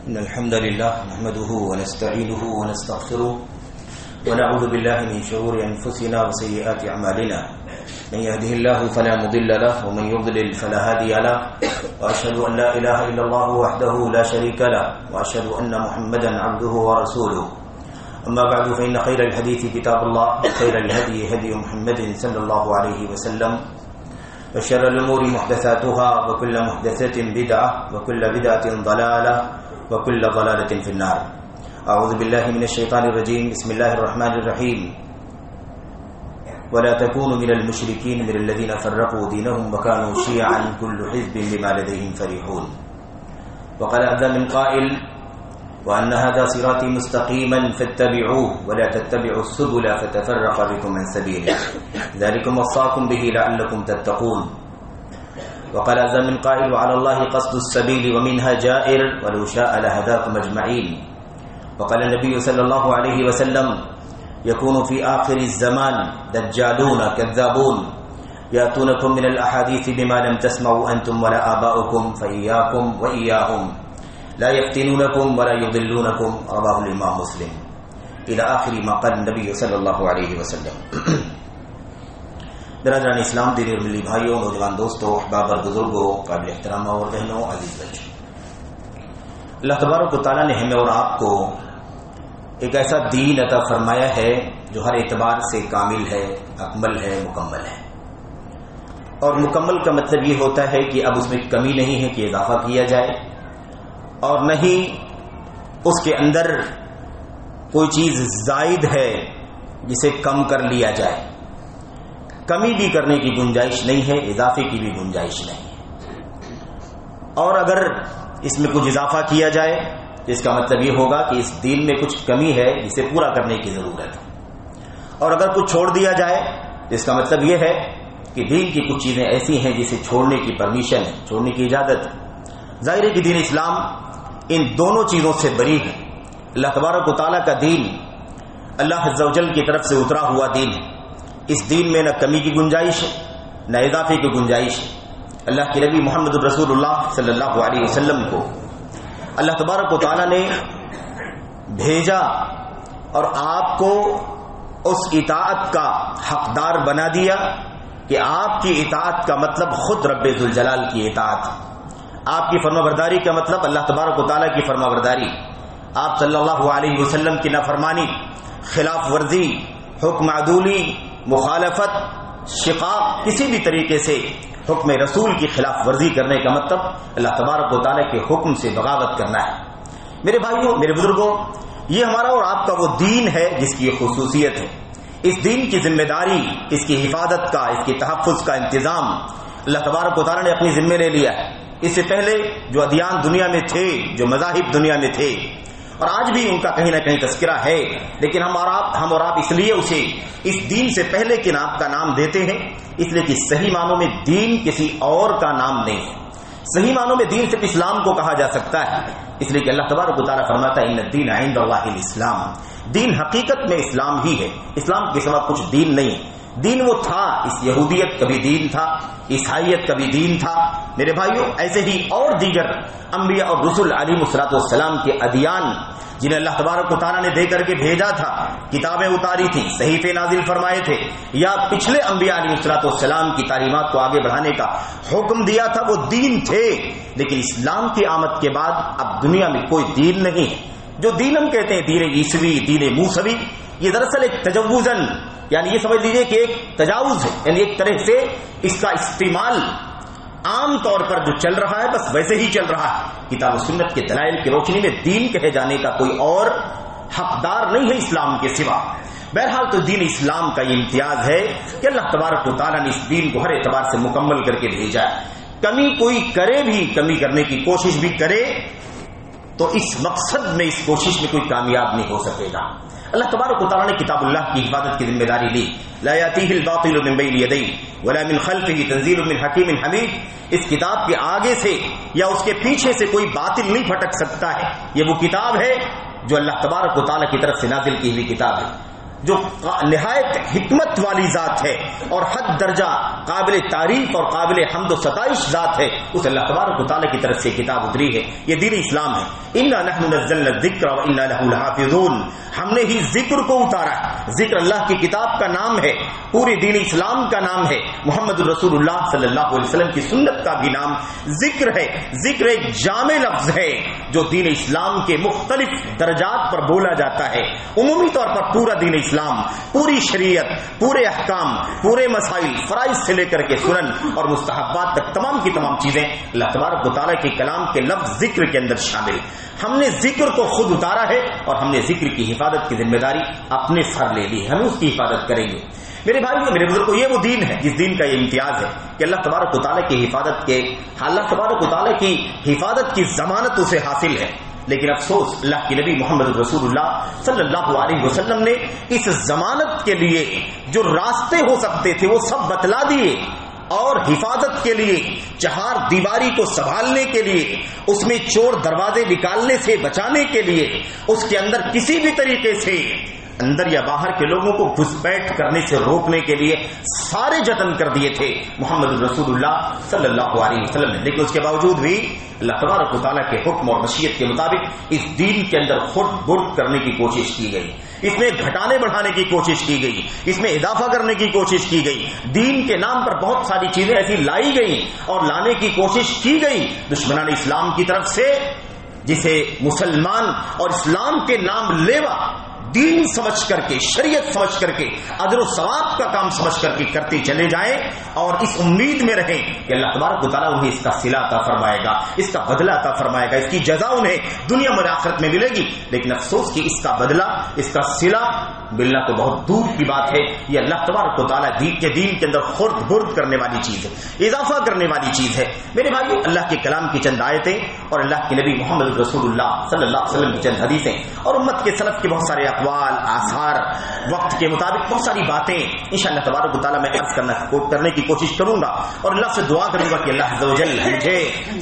إن الحمد لله نحمده ونستعينه ونستغفره ونعوذ بالله من شرور أنفسنا وسيئات أعمالنا من يهده الله فلا مضل له ومن يضلل فلا هادي له وأشهد أن لا إله إلا الله وحده لا شريك له وأشهد أن محمدا عبده ورسوله أما بعد فإن خير الحديث كتاب الله وخير الهدي هدي محمد صلى الله عليه وسلم وشر الأمور محدثاتها وكل محدثة بدعة وكل بدعة ضلالة وكل ضلالة في النار. أعوذ بالله من الشيطان الرجيم. بسم الله الرحمن الرحيم. ولا تكونوا من المشركين من الذين فرقوا دينهم وكانوا شيعا كل حزب بما لديهم فرحون. وقال عز من قائل وأن هذا صراطي مستقيما فاتبعوه ولا تتبعوا السبل فتفرق بكم عن سبيله ذلكم وصاكم به لعلكم تتقون. وقال عز من قائل وعلى الله قصد السبيل ومنها جائر ولو شاء لهداكم أجمعين. وقال النبي صلى الله عليه وسلم يكون في آخر الزمان دجالون كذابون يأتونكم من الأحاديث بما لم تسمعوا أنتم ولا آباؤكم فإياكم وإياهم لا يفتنونكم ولا يضلونكم. رواه الإمام مسلم إلى آخر ما قال النبي صلی اللہ علیہ وسلم. برادران اسلام، دینی اور ملی بھائیوں، نوجوان دوستوں، احباب اور بزرگوں، قابل احترام اور بہنوں، عزیز بچوں، اللہ تبارک و تعالیٰ نے ہمیں اور آپ کو ایک ایسا دین عطا فرمایا ہے جو ہر اعتبار سے کامل ہے، اکمل ہے، مکمل ہے. اور مکمل کا مطلب یہ ہوتا ہے کہ اب اس میں کمی نہیں ہے کہ اضافہ کیا جائے، اور نہیں اس کے اندر کوئی چیز زائد ہے جسے کم کر لیا جائے. کمی بھی کرنے کی گنجائش نہیں ہے، اضافے کی بھی گنجائش نہیں ہے. اور اگر اس میں کچھ اضافہ کیا جائے تو اس کا مطلب یہ ہوگا کہ اس دین میں کچھ کمی ہے جسے پورا کرنے کی ضرورت ہے. اور اگر کچھ چھوڑ دیا جائے تو اس کا مطلب یہ ہے کہ دین کی کچھ چیزیں ایسی ہیں جسے چھوڑنے کی پرمیشن ہے، چھوڑنے کی اجازت ہے. ظاہر ہے کہ دین اسلام ان دونوں چیزوں سے بری ہے. اللہ تبارک و تعالیٰ کا دین اللہ عز و جل کی طرف سے اترا ہوا دین ہے. اس دین میں نہ کمی کی گنجائش ہے نہ اضافے کی گنجائش ہے. اللہ کے نبی محمد رسول اللہ صلی اللہ علیہ وسلم کو اللہ تبارک و تعالیٰ نے بھیجا اور آپ کو اس اطاعت کا حقدار بنا دیا کہ آپ کی اطاعت کا مطلب خود رب ذوالجلال کی اطاعت. آپ کی فرمانبرداری کا مطلب اللہ تبارک و تعالیٰ کی فرمانبرداری. آپ صلی اللہ علیہ وسلم کی نافرمانی، خلاف ورزی، حکم عدولی، مخالفت، شقاق، کسی بھی طریقے سے حکم رسول کی خلاف ورزی کرنے کا مطلب اللہ تبارک و تعالیٰ کے حکم سے بغاوت کرنا ہے. میرے بھائیوں، میرے بزرگوں، یہ ہمارا اور آپ کا وہ دین ہے جس کی یہ خصوصیت ہے. اس دین کی ذمہ داری، اس کی حفاظت کا، اس کے تحفظ کا انتظام اللہ تبارک و تعالیٰ نے اپنی ذمہ لے لیا ہے. اس سے پہلے جو ادیان دنیا میں تھے، جو مذاہب دنیا میں تھے، اور آج بھی ان کا کہیں نہ کہیں تذکرہ ہے، لیکن ہم اور آپ اس لیے اسے اس دین سے پہلے کے نام کا نام دیتے ہیں اس لیے کہ صحیح معنوں میں دین کسی اور کا نام نہیں ہے. صحیح معنوں میں دین صرف اسلام کو کہا جا سکتا ہے، اس لیے کہ اللہ تبارک و تعالیٰ فرماتا ہے ان الدین عند اللہ الاسلام. دین حقیقت میں اسلام ہی ہے، اسلام کے سوا کچھ دین نہیں. دین وہ تھا، اس یہودیت کا بھی دین تھا، عیسائیت کا بھی دین تھا. میرے بھائیوں، ایسے ہی اور دیگر انبیاء اور رسل علیہ السلام کے ادیان جنہیں اللہ تبارک و تعالیٰ نے دے کر کے بھیجا تھا، کتابیں اتاری تھیں، صحیفے نازل فرمائے تھے، یا پچھلے انبیاء علیہ السلام کی تعلیمات کو آگے بڑھانے کا حکم دیا تھا، وہ دین تھے. لیکن اسلام کی آمد کے بعد اب دنیا میں کوئی دین نہیں ہے. جو دین ہم کہتے ہیں دین عیسوی، دین موسوی، یہ دراصل ایک تجوزن، یعنی یہ سمجھ لیجئے کہ ایک تجاوز ہے، یعنی ایک طرح سے اس کا استعمال عام طور پر جو چل رہا ہے بس ویسے ہی چل رہا ہے. کتاب و سنت کے دلائل کی روشنی میں دین کہے جانے کا کوئی اور حقدار نہیں ہے اسلام کے سوا. بہرحال تو دین اسلام کا یہ امتیاز ہے کہ اللہ تبارک و تعالیٰ نے اس دین کو ہر اعتبار سے مکمل کر کے بھیجا ہے. کمی کوئی کرے بھی، کمی کرنے کی کوشش بھی کرے تو اس مقصد میں، اس کوشش میں کوئی کامیاب نہیں ہو سکے گا. اللہ تبارک و تعالیٰ نے کتاب اللہ کی حفاظت کی ذمہ داری لی. لا یاتیہ الباطل من بین یدیہ ولا من خلفہ تنزیل من حکیم حمید. اس کتاب کے آگے سے یا اس کے پیچھے سے کوئی باطل نہیں پھٹک سکتا ہے. یہ وہ کتاب ہے جو اللہ تبارک و تعالیٰ کی طرف سے نازل کی ہوئی کتاب ہے. جو نہایت حکمت والی ذات ہے اور حد درجہ قابل تعریف اور قابل حمد و ستائش ذات ہے، اس اللہ تبارک و تعالیٰ کی طرف سے کتاب اتری ہے. یہ دین اسلام ہے. انا نحن نزلنا الذکر وانا له لحافظون. ہم نے ہی ذکر کو اتارا ہے. ذکر اللہ کی کتاب کا نام ہے، پورے دین اسلام کا نام ہے، محمد الرسول اللہ صلی اللہ علیہ وسلم کی سنت کا بھی نام ذکر ہے. ذکر ایک جامع لفظ ہے جو دین اسلام کے مختلف درجات پر بولا جاتا ہے. عمومی طور پر پورا دین اسلام، پوری شریعت، پورے احکام، پورے مسائل، فرائض سے لے کر کے سنن اور مستحبات تک تمام کی تمام چیزیں اللہ تبارک و تعالیٰ کے کلام کے لفظ ذکر کے اندر شامل. ہم نے ذکر کو خود اتارا ہے اور ہم نے ذکر کی حفاظت کی ذمہ داری اپنے سر لے لی. ہم اس کی حفاظت کریں گے. میرے بھائیو، میرے بزرگوں، یہ وہ دین ہے جس دین کا یہ امتیاز ہے کہ اللہ تبارک و تعالیٰ کی حفاظت کے اللہ تبارک و تعالیٰ کی حفاظت کی ضمانت اسے حاصل ہے. لیکن افسوس، اللہ کے نبی محمد رسول اللہ صلی اللہ علیہ وسلم نے اس ضمانت کے لیے جو راستے ہو سکتے تھے وہ سب بتلا دیے، اور حفاظت کے لیے، چہار دیواری کو سنبھالنے کے لیے، اس میں چور دروازے نکالنے سے بچانے کے لیے، اس کے اندر کسی بھی طریقے سے اندر یا باہر کے لوگوں کو گھسپیٹ کرنے سے روکنے کے لیے سارے جتن کر دیے تھے محمد رسول اللہ صلی اللہ علیہ وسلم نے. لیکن اس کے باوجود بھی اللہ تبارک و تعالیٰ کے حکم اور مشیت کے مطابق اس دین کے اندر خرد برد کرنے کی کوشش کی گئی، اس میں گھٹانے بڑھانے کی کوشش کی گئی، اس میں اضافہ کرنے کی کوشش کی گئی. دین کے نام پر بہت ساری چیزیں ایسی لائی گئی اور لانے کی کوشش کی گئی دشمنان اسلام کی طرف سے، جسے مسلمان اور اسلام کے نام لیوا دین سمجھ کر کے، شریعت سمجھ کر کے، اجر و ثواب کا کام سمجھ کر کے کرتے چلے جائیں اور اس امید میں رہیں کہ اللہ تبارک و تعالیٰ انہیں اس کا صلہ عطا فرمائے گا، اس کا بدلہ عطا فرمائے گا، اس کی جزا انہیں دنیا میں آخرت میں ملے گی. لیکن افسوس کہ اس کا بدلہ، اس کا صلہ ملنا تو بہت دور کی بات ہے. یہ اللہ تبارک و تعالیٰ دین کے اندر خرد برد کرنے والی چیز ہے، اضافہ کرنے والی چیز ہے. میرے بھائیو، اللہ کے کلام کی چند آیتیں اور اللہ کے نبی محمد رسول اللہ صلی اللہ علیہ وسلم کی چند حدیثیں اور امت کے سلف کے بہت سارے اقوال، آثار، وقت کے مطابق بہت ساری باتیں انشاءاللہ تبارک و تعالیٰ میں عرض کرنے کی کوشش کروں گا، اور اللہ سے دعا کروں گا کہ اللہ عز و جل مجھے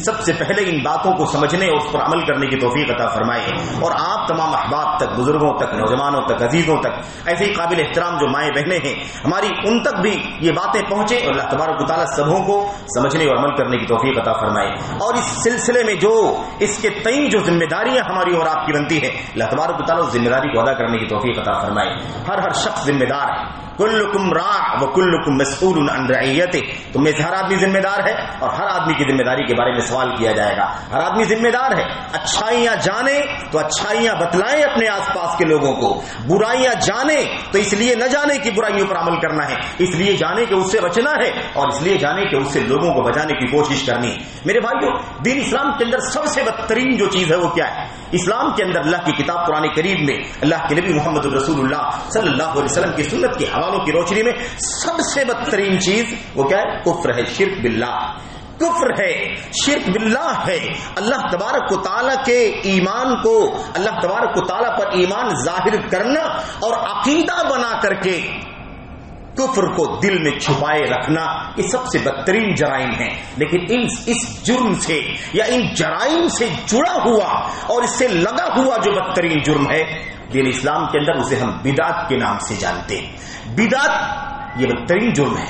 سب سے پہلے ان باتوں کو سمجھنے اور اس پر عمل کرنے کی توفیق عطا فرمائے، اور آپ تمام احباب تک، بزرگوں تک، نوجوانوں تک، عزیزوں تک، ایسے ہی قابل احترام جو مائیں بہنیں ہیں ہماری، ان تک بھی یہ باتیں پہنچے اور اللہ تبارک و تعالیٰ سبوں کو سمجھنے اور عمل کرنے کی توفیق عطا فرمائے. اور اس سلسلے میں جو اس کے تئیں جو ذمہ داریاں ہماری اور آپ کی بنتی ہے، اللہ تبارک و تعالیٰ اس ذمہ داری کو ادا کرنے کی توفیق عطا فرمائے. ہر شخص ذمہ دار ہے. کلکم راع وکلکم مسئول عن رعیتہ. تم میں سے ہر آدمی ذمہ دار ہے اور ہر آدمی کی ذمہ داری کے بارے میں سوال کیا جائے گا. ہر آدمی ذمہ دار ہے. اچھائیاں جانے تو اچھائیاں بتلائیں اپنے آس پاس کے لوگوں کو، برائیاں جانے تو اس لیے نہ جانے کہ برائیوں پر عمل کرنا ہے، اس لیے جانے کہ اس سے بچنا ہے، اور اس لیے جانے کہ اس سے لوگوں کو بچانے کی کوشش کرنی. میرے بھائیو، دین اسلام کے اندر سب سے بدترین جو چیز ہے وہ کیا ہے؟ اسلام کے اندر اللہ کی کتاب قرآن کریم میں اللہ کے نبی محمد رسول اللہ صلی اللہ علیہ وسلم کی سنت کے حوالوں کی روشنی میں سب سے بدترین چیز وہ کیا ہے؟ کفر ہے، شرک باللہ. کفر ہے، شرک باللہ ہے. اللہ تبارک و تعالیٰ کے ایمان کو، اللہ تبارک و تعالیٰ پر ایمان ظاہر کرنا اور عقیدہ بنا کر کے کفر کو دل میں چھپائے رکھنا، یہ سب سے بدترین جرائم ہیں. لیکن اس جرم سے یا ان جرائم سے جڑا ہوا اور اس سے لگا ہوا جو بدترین جرم ہے دین اسلام کے اندر، اسے ہم بدعت کے نام سے جانتے ہیں. بدعت یہ بدترین جرم ہے.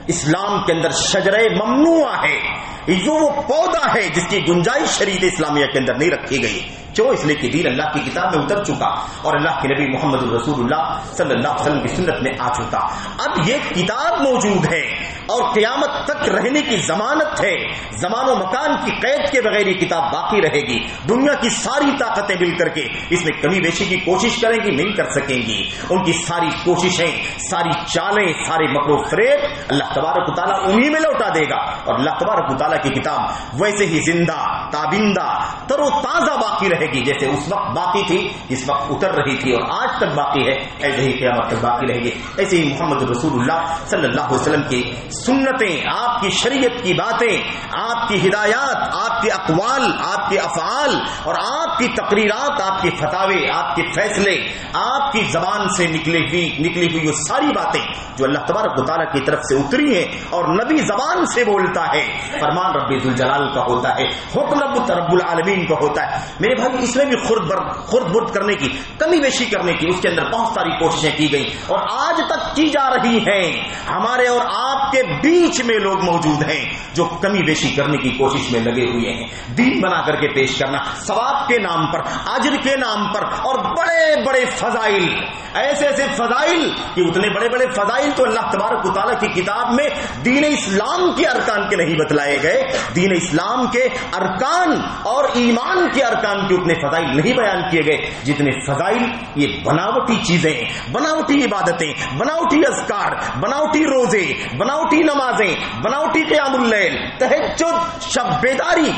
اسلام کے اندر شجرہ ممنوع ہے، جو وہ پودا ہے جس کی گنجائش شریعت اسلامیہ کے اندر نہیں رکھی گئی. کیوں؟ اس لیے کہ دین اللہ کی کتاب میں اتر چکا اور اللہ کے نبی محمد رسول اللہ صلی اللہ علیہ وسلم کی سنت میں آ چکا. اب یہ کتاب موجود ہے اور قیامت تک رہنے کی ضمانت ہے. زمان و مکان کی قید کے بغیر یہ کتاب باقی رہے گی. دنیا کی ساری طاقتیں مل کر کے اس میں کمی بیشی کی کوشش کریں گی، نہیں کر سکیں گی. ان کی ساری کوششیں، ساری چالیں، سارے مکر و فریب اللہ تبارک و تعالیٰ انہی میں لوٹا دے گا، اور اللہ تبارک و تعالیٰ کی کتاب ویسے ہی زندہ، تابندہ، تر و تازہ باقی رہے گی جیسے اس وقت باقی تھی جس وقت اتر رہی تھی، اور آج تک باقی ہے، ایسے ہی قیامت تک باقی رہے گی. ایسے ہی محمد رسول اللہ صلی اللہ علیہ وسلم کی سنتیں، آپ کی شریعت کی باتیں، آپ کی ہدایات، آپ کے اقوال، آپ کے افعال اور آپ کی تقریرات، آپ کے فتاوے، آپ کے فیصلے، آپ کی زبان سے نکلی ہوئی وہ ساری باتیں جو اللہ تبارک و تعالیٰ کی طرف سے اتری ہیں اور نبی زبان سے بولتا ہے، فرمان رب ذوالجلال کا ہوتا ہے، حکم رب العالمین کا ہوتا ہے. میرے بھائی اس میں بھی خرد برد کرنے کی، کمی بیشی کرنے کی اس کے اندر بہت ساری کوششیں کی گئی اور آج تک کی جا رہی ہیں. ہمارے اور آپ کے بیچ میں لوگ موجود ہیں جو کمی بیشی کرنے کی کوشش میں لگے ہوئے ہیں، دین بنا کر کے پیش کرنا، ثواب کے نام پر، اجر کے نام پر، اور بڑے بڑے فضائل، ایسے فضائل کہ اتنے بڑے بڑے فضائل تو اللہ تبارک و تعالیٰ کی کتاب میں دین اسلام کے ارکان کے نہیں بتلائے گئے. دین اسلام کے ارکان اور ایمان کے ارکان کے اتنے فضائل نہیں بیان کیے گئے جتنے فضائل یہ بناوٹی چیزیں، بناوٹی عبادتیں، بناوٹی اذکار، بناوٹی روزے، بناوٹی نمازیں، بناوٹی قیام اللیل، تہجد، شب بیداری،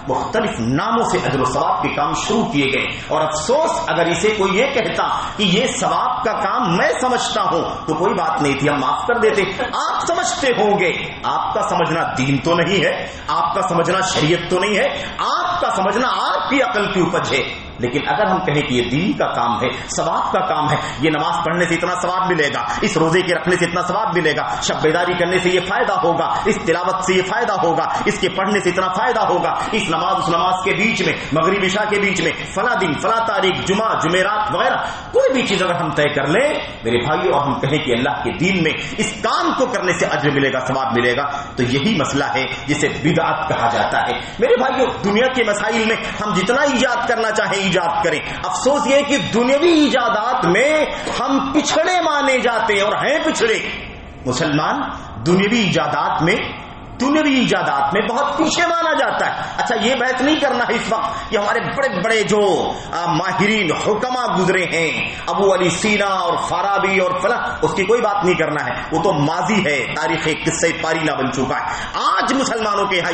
مختلف ناموں سے اجر و ثواب کے کام شروع کیے گئے. اور افسوس اگر اسے کوئی یہ کہتا کہ یہ ثواب کا کام میں سمجھتا ہوں تو کوئی بات نہیں تھی، ہم معاف کر دیتے. آپ سمجھتے ہوں گے، آپ کا سمجھنا دین تو نہیں ہے، آپ کا سمجھنا شریعت تو نہیں ہے، آپ کا سمجھنا آپ کی عقل کی اپج ہے. لیکن اگر ہم کہیں کہ یہ دین کا کام ہے، ثواب کا کام ہے، یہ نماز پڑھنے سے اتنا ثواب ملے گا، اس روزے کے رکھنے سے اتنا ثواب ملے گا، شب بیداری کرنے سے یہ فائدہ ہوگا، اس تلاوت سے یہ فائدہ ہوگا، اس کے پڑھنے سے اتنا فائدہ ہوگا، اس نماز کے بیچ میں، مغرب عشاء کے بیچ میں، فلاں دن، فلاں تاریخ، جمعہ، جمعرات وغیرہ کوئی بھی چیز اگر ہم طے کر لیں میرے بھائیوں اور ہم کہیں کہ اللہ کے دین میں اس کام کو کرنے سے اجر ملے گا، ثواب ملے گا، تو یہی مسئلہ ہے جسے بدعت کہا جاتا ہے. میرے بھائیوں دنیا کے مسائل میں ہم جتنا ایجاد کرنا چاہیں ایجاد کریں، افسوس یہ کہ دنیاوی ایجادات میں ہم پچھڑے مانے جاتے ہیں اور ہیں پچھڑے. مسلمان دنیاوی ایجادات میں بہت پیچھے مانا جاتا ہے. اچھا یہ بحث نہیں کرنا ہے اس وقت کہ ہمارے بڑے بڑے جو ماہرین حکما گزرے ہیں، ابو علی سینا اور فارابی اور فلاں، اس کی کوئی بات نہیں کرنا ہے، وہ تو ماضی ہے، تاریخ قصہ پارینہ بن چکا ہے. آج مسلمانوں کے یہاں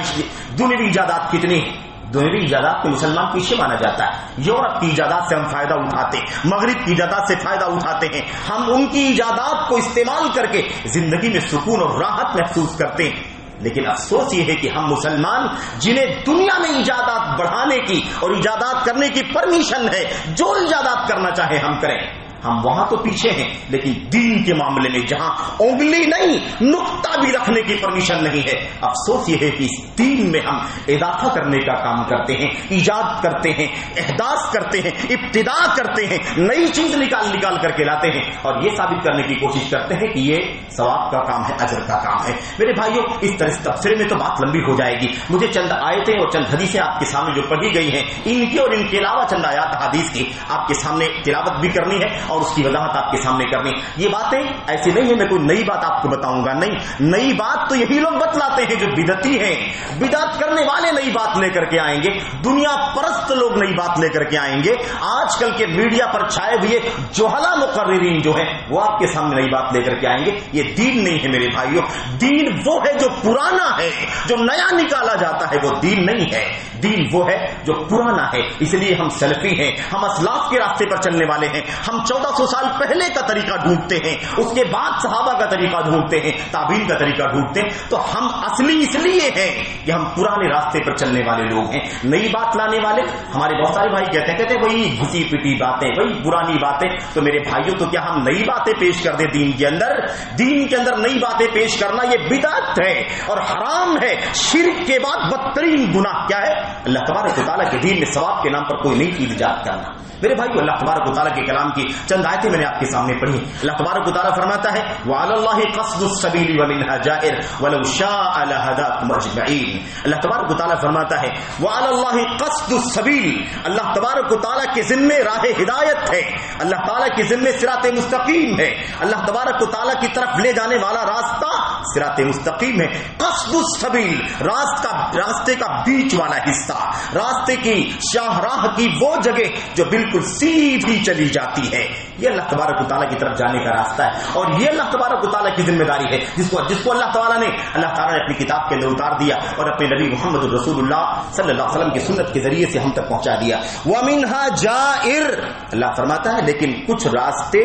دنیاوی ایجادات کتنی ہیں؟ دنیاوی ایجادات میں مسلمان پیچھے مانا جاتا ہے. یورپ کی ایجادات سے ہم فائدہ اٹھاتے ہیں، مغرب کی ایجادات سے فائدہ اٹھاتے ہیں، ہم ان کی ایجادات کو استعمال کر کے زندگی میں سکون اور راحت محسوس کرتے ہیں. لیکن افسوس یہ ہے کہ ہم مسلمان جنہیں دنیا میں ایجادات بڑھانے کی اور ایجادات کرنے کی پرمیشن ہے، جو ایجادات کرنا چاہے ہم کریں، ہم وہاں تو پیچھے ہیں. لیکن دین کے معاملے میں جہاں انگلی نہیں نقطہ بھی رکھنے کی پرمیشن نہیں ہے، افسوس یہ ہے کہ اس دین میں ہم اضافہ کرنے کا کام کرتے ہیں، ایجاد کرتے ہیں، احداث کرتے ہیں، ابتداء کرتے ہیں، نئی چیز نکال کر کے لاتے ہیں اور یہ ثابت کرنے کی کوشش کرتے ہیں کہ یہ ثواب کا کام ہے، اجر کا کام ہے. میرے بھائیوں اس طرح سے تبصرے میں تو بات لمبی ہو جائے گی. مجھے چند آیتیں اور چند حدیثیں آپ کے سامنے جو پڑھی گئی ہیں ان کی اور ان کے علاوہ چند آیات حدیث کی آپ کے سامنے تلاوت بھی کرنی ہے اور اس کی وضاحت آپ کے سامنے کرنی. یہ باتیں ایسی نہیں ہے میں کوئی نئی بات آپ کو بتاؤں گا، نہیں، نئی بات تو یہی لوگ بتلاتے ہیں جو بدعتی ہیں. بدعت کرنے والے نئی بات لے کر کے آئیں گے، دنیا پرست لوگ نئی بات لے کر کے آئیں گے. آج کل کے میڈیا پر چھائے ہوئے جوہلا مقررین جو ہیں وہ آپ کے سامنے نئی بات لے کر کے آئیں گے. یہ دین نہیں ہے میرے بھائیوں. دین وہ ہے جو پرانا ہے، جو نیا نکالا جاتا ہے وہ دین نہیں ہے. دین وہ ہے جو پرانا ہے. اس لیے ہم سلفی ہیں، ہم اسلاف کے راستے پر چلنے والے ہیں. ہم 1400 سال پہلے کا طریقہ ڈھونڈتے ہیں، اس کے بعد صحابہ کا طریقہ ڈھونڈتے ہیں، تابعین کا طریقہ ڈھونڈتے ہیں. تو ہم اصلی اس لیے ہیں کہ ہم پرانے راستے پر چلنے والے لوگ ہیں. نئی بات لانے والے ہمارے بہت سارے بھائی کہتے ہیں وہی گھسی پٹی باتیں، وہی پرانی باتیں. تو میرے بھائیوں تو کیا ہم نئی باتیں پیش کر دیں دین کے اندر؟ دین کے اندر نئی باتیں پیش کرنا یہ بدعت ہے اور حرام ہے. شرک کے بعد بدترین گناہ کیا ہے؟ اللہ تبارک و تعالیٰ کے دین میں ثواب کے نام پر کوئی نئی چیز ایجاد کرنا. میرے بھائیو اللہ تبارک و تعالیٰ کے کلام کی چند آیتیں میں نے آپ کے سامنے پڑھی. اللہ تبارک و تعالیٰ فرماتا ہے وَعَلَى اللَّهِ قَصْدُ السَّبِيلِ وَمِنْهَا جَائِرٌ وَلَوْ شَاءَ لَهَدَاكُمْ أَجْمَعِينَ. اللہ تبارک و تعالیٰ فرماتا ہے وَعَلَى اللَّهِ قَصْدُ السَّبِيلِ. اللہ تبارک و تعالیٰ کے ذمے راہ ہدایت ہے، اللہ تعالیٰ کے ذمے صراط مستقیم ہے. اللہ تبارک و تعالیٰ کی طرف لے جانے والا راستہ صراط مستقیم ہے. قصد السبیل راستے کا بیچ والا حصہ، راستے کی شاہراہ کی وہ جگہ جو بالکل سیدھی چلی جاتی ہے، یہ اللہ تبارک و تعالیٰ کی طرف جانے کا راستہ ہے. اور یہ اللہ تبارک و تعالیٰ کی ذمہ داری ہے جس کو اللہ تعالیٰ نے اپنی کتاب کے اندر اتار دیا اور اپنے نبی محمد الرسول اللہ صلی اللہ علیہ وسلم کی سنت کے ذریعے سے ہم تک پہنچا دیا. وَمِنْهَا جَائِرٌ. اللہ فرماتا ہے لیکن کچھ راستے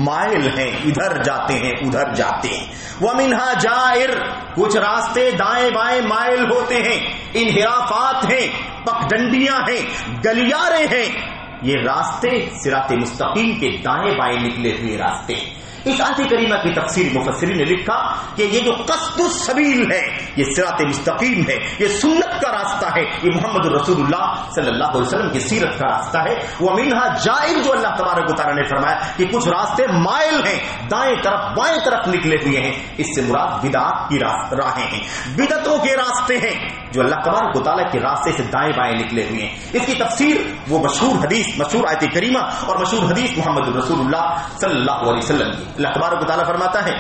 مائل ہیں، ادھر جاتے ہیں ادھر جاتے ہیں. وَمِنْهَا جائر، کچھ راستے دائیں بائیں مائل ہوتے ہیں، انحرافات ہیں، پگڈنڈیاں ہیں، گلیارے ہیں، یہ راستے صراط مستقیم کے دائیں بائیں نکلے ہوئے راستے۔ اس آیت کریمہ کی تفسیر مفسرین نے لکھا کہ یہ جو قصد السبیل ہے یہ صراط مستقیم ہے، یہ سنت کا راستہ ہے، یہ محمد رسول اللہ صلی اللہ علیہ وسلم کی سیرت کا راستہ ہے۔ وَمِنْهَا جَائِرٌ، جو اللہ تبارک و تعالیٰ نے فرمایا کہ کچھ راستے مائل ہیں، دائیں طرف بائیں طرف نکلے ہوئے ہیں، اس سے مراد بدعات کی راہیں ہیں، بدعتوں کے راستے ہیں جو اللہ تبارک و تعالیٰ کے راستے سے دائیں بائیں نکلے ہوئے ہیں۔ اس کی تفسیر وہ مشہور حدیث، مشہور آیت کریمہ اور مشہور حدیث محمد رسول اللہ صلی اللہ علیہ وسلم کی۔ اللہ تبارک و تعالیٰ فرماتا ہے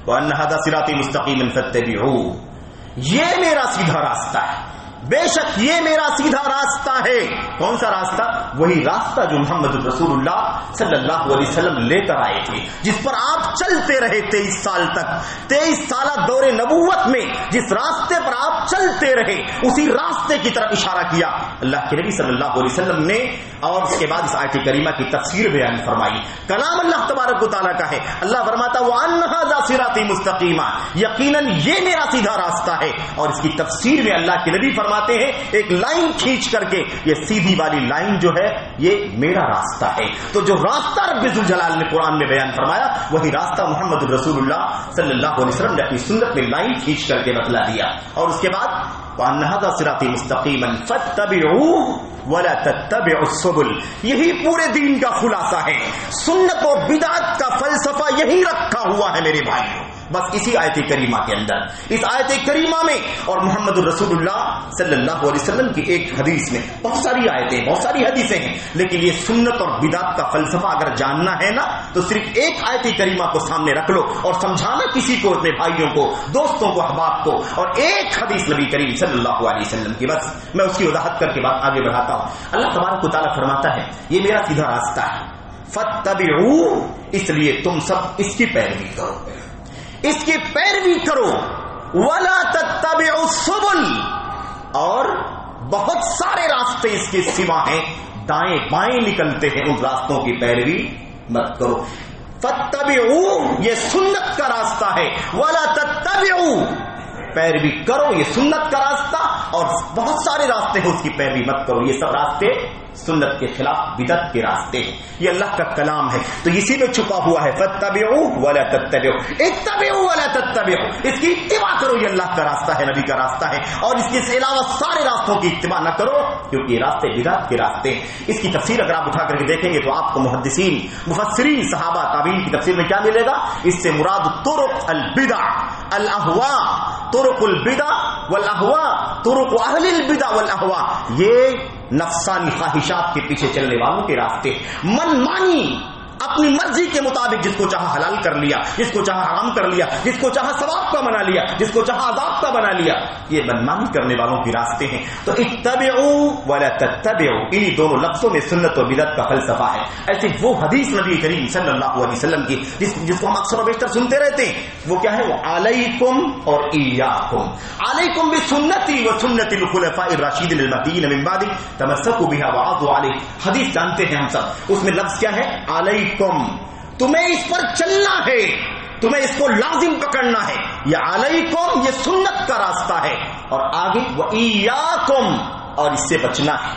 وَأَنَّ هَذَا صِرَاطِي مُسْتَقِيمًا فَاتَّبِعُوهُ، یہ میرا سیدھا راستہ ہے، بے شک یہ میرا سیدھا راستہ ہے۔ کون سا راستہ؟ وہی راستہ جو محمد رسول اللہ صلی اللہ علیہ وسلم لے کر آئے تھے، جس پر آپ چلتے رہے 23 سال تک، 23 سالہ دور نبوت میں جس راستے پر آپ چلتے رہے اسی راستے کی طرف اشارہ کیا اللہ کے نبی صلی اللہ علیہ وسلم نے، اور اس کے بعد اس آیت کریمہ کی تفسیر بیان فرمائی۔ کلام اللہ تبارک و تعالیٰ کا ہے، اللہ فرماتا وَأَنَّ هَذَا صِرَاطِي مُسْتَقِيمًا، یقیناً یہ میرا سیدھا راستہ ہے، اور اس کی تفسیر میں اللہ کے نبی فرماتے ہیں ایک لائن کھینچ کر کے، یہ سیدھی والی لائن جو ہے یہ میرا راستہ ہے۔ تو جو راستہ رب ذوالجلال نے قرآن میں بیان فرمایا وہی راستہ محمد رسول اللہ صلی اللہ علیہ وسلم نے اپنی سنت میں لائن کھینچ کر کے بتلا دیا۔ اور اس کے بعد وَأَنَّ هَذَا صِرَاطِي مُسْتَقِيمًا فَاتَّبِعُوهُ وَلَا تَتَّبِعُوا السُّبُلَ، یہی پورے دین کا خلاصہ ہے، سنت و بدعت کا فلسفہ یہی رکھا ہوا ہے میرے بھائیوں، بس اسی آیت کریمہ کے اندر، اس آیت کریمہ میں اور محمد رسول اللہ صلی اللہ علیہ وسلم کی ایک حدیث میں، بہت ساری آیتیں، بہت ساری حدیثیں ہیں، لیکن یہ سنت اور بدعت کا فلسفہ اگر جاننا ہے نا تو صرف ایک آیت کریمہ کو سامنے رکھ لو اور سمجھانا کسی کو، اپنے بھائیوں کو، دوستوں کو، احباب کو، اور ایک حدیث نبی کریم صلی اللہ علیہ وسلم کی، بس میں اس کی وضاحت کر کے بات آگے بڑھاتا ہوں۔ اللہ تبارک و تعالیٰ فرماتا ہے یہ میرا سیدھا راستہ ہے، فاتبعوہ، اس لیے تم سب اس کی پیروی کرو، اس کی پیروی کرو، وَلَا تَتَّبِعُوا السُّبُلَ، اور بہت سارے راستے اس کے سوا ہیں، دائیں بائیں نکلتے ہیں، ان راستوں کی پیروی مت کرو۔ فَاتَّبِعُوا، یہ سنت کا راستہ ہے، وَلَا تَتَّبِعُوا، پیروی کرو، یہ سنت کا راستہ، اور بہت سارے راستے ہیں اس کی پیروی مت کرو، یہ سب راستے سنت کے خلاف بدعت کے راستے ہیں، یہ اللہ کا کلام ہے، تو اسی میں چھپا ہوا ہے فَاتَّبِعُوا وَلَا تَتَّبِعُوا، اتَّبِعُوا وَلَا تَتَّبِعُوا، اس کی اتباع کرو، یہ اللہ کا راستہ ہے، نبی کا راستہ ہے، اور اس کے علاوہ سارے راستوں کی اتباع نہ کرو کیونکہ یہ راستے بدعت کے راستے ہیں۔ اس کی تفسیر اگر آپ اٹھا کر کے دیکھیں گے تو آپ کو محدثین، مفسرین، صحابہ، تابعین کی تفسیر میں کیا ملے گا؟ اس سے مراد طرق البدع الاہواء، طرق البدع والاہواء، طرق اہل البدع والاہواء، یہ نفسانی خواہشات کے پیچھے چلنے والوں کے راستے، من مانی، اپنی مرضی کے مطابق جس کو چاہا حلال کر لیا، جس کو چاہا حرام کر لیا، جس کو چاہا ثواب کا بنا لیا، جس کو چاہا عذاب کا بنا لیا، یہ منمانی کرنے والوں کے راستے ہیں۔ تو اتبعوا ولا تتبعوا، انہی دونوں لفظوں میں سنت و بدعت کا فلسفہ ہے۔ ایسی وہ حدیث نبی کریم صلی اللہ علیہ وسلم کی جس کو ہم اکثر و بیشتر سنتے رہتے ہیں، وہ کیا ہے؟ وہ علیکم اور ایاکم، علیکم بسنتی و سنت الخلفاء الراشدین المہدیین من بعد تمسکوا بها وعضوا علیہ، حدیث جانتے ہیں ہم سب، اس میں لفظ کیا ہے؟ علیکم، تمہیں اس پر چلنا ہے، تمہیں اس کو لازم پکڑنا ہے، یہ علیکم، یہ سنت کا راستہ ہے، اور آگے وَإِيَّاكُمْ، اور اس سے بچنا ہے،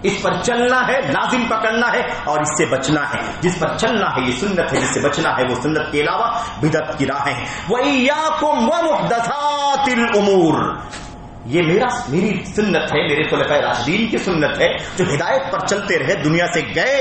اس پر چلنا ہے، لازم پکڑنا ہے اور اس سے بچنا ہے، جس پر چلنا ہے یہ سنت ہے، جس سے بچنا ہے وہ سنت کے علاوہ بدعت کی راہیں ہیں۔ وَإِيَّاكُمْ وَمُحْدَثَاتِ الْأُمُورِ، یہ میری سنت ہے، میرے خلفائے راشدین کی سنت ہے جو ہدایت پر چلتے رہے، دنیا سے گئے،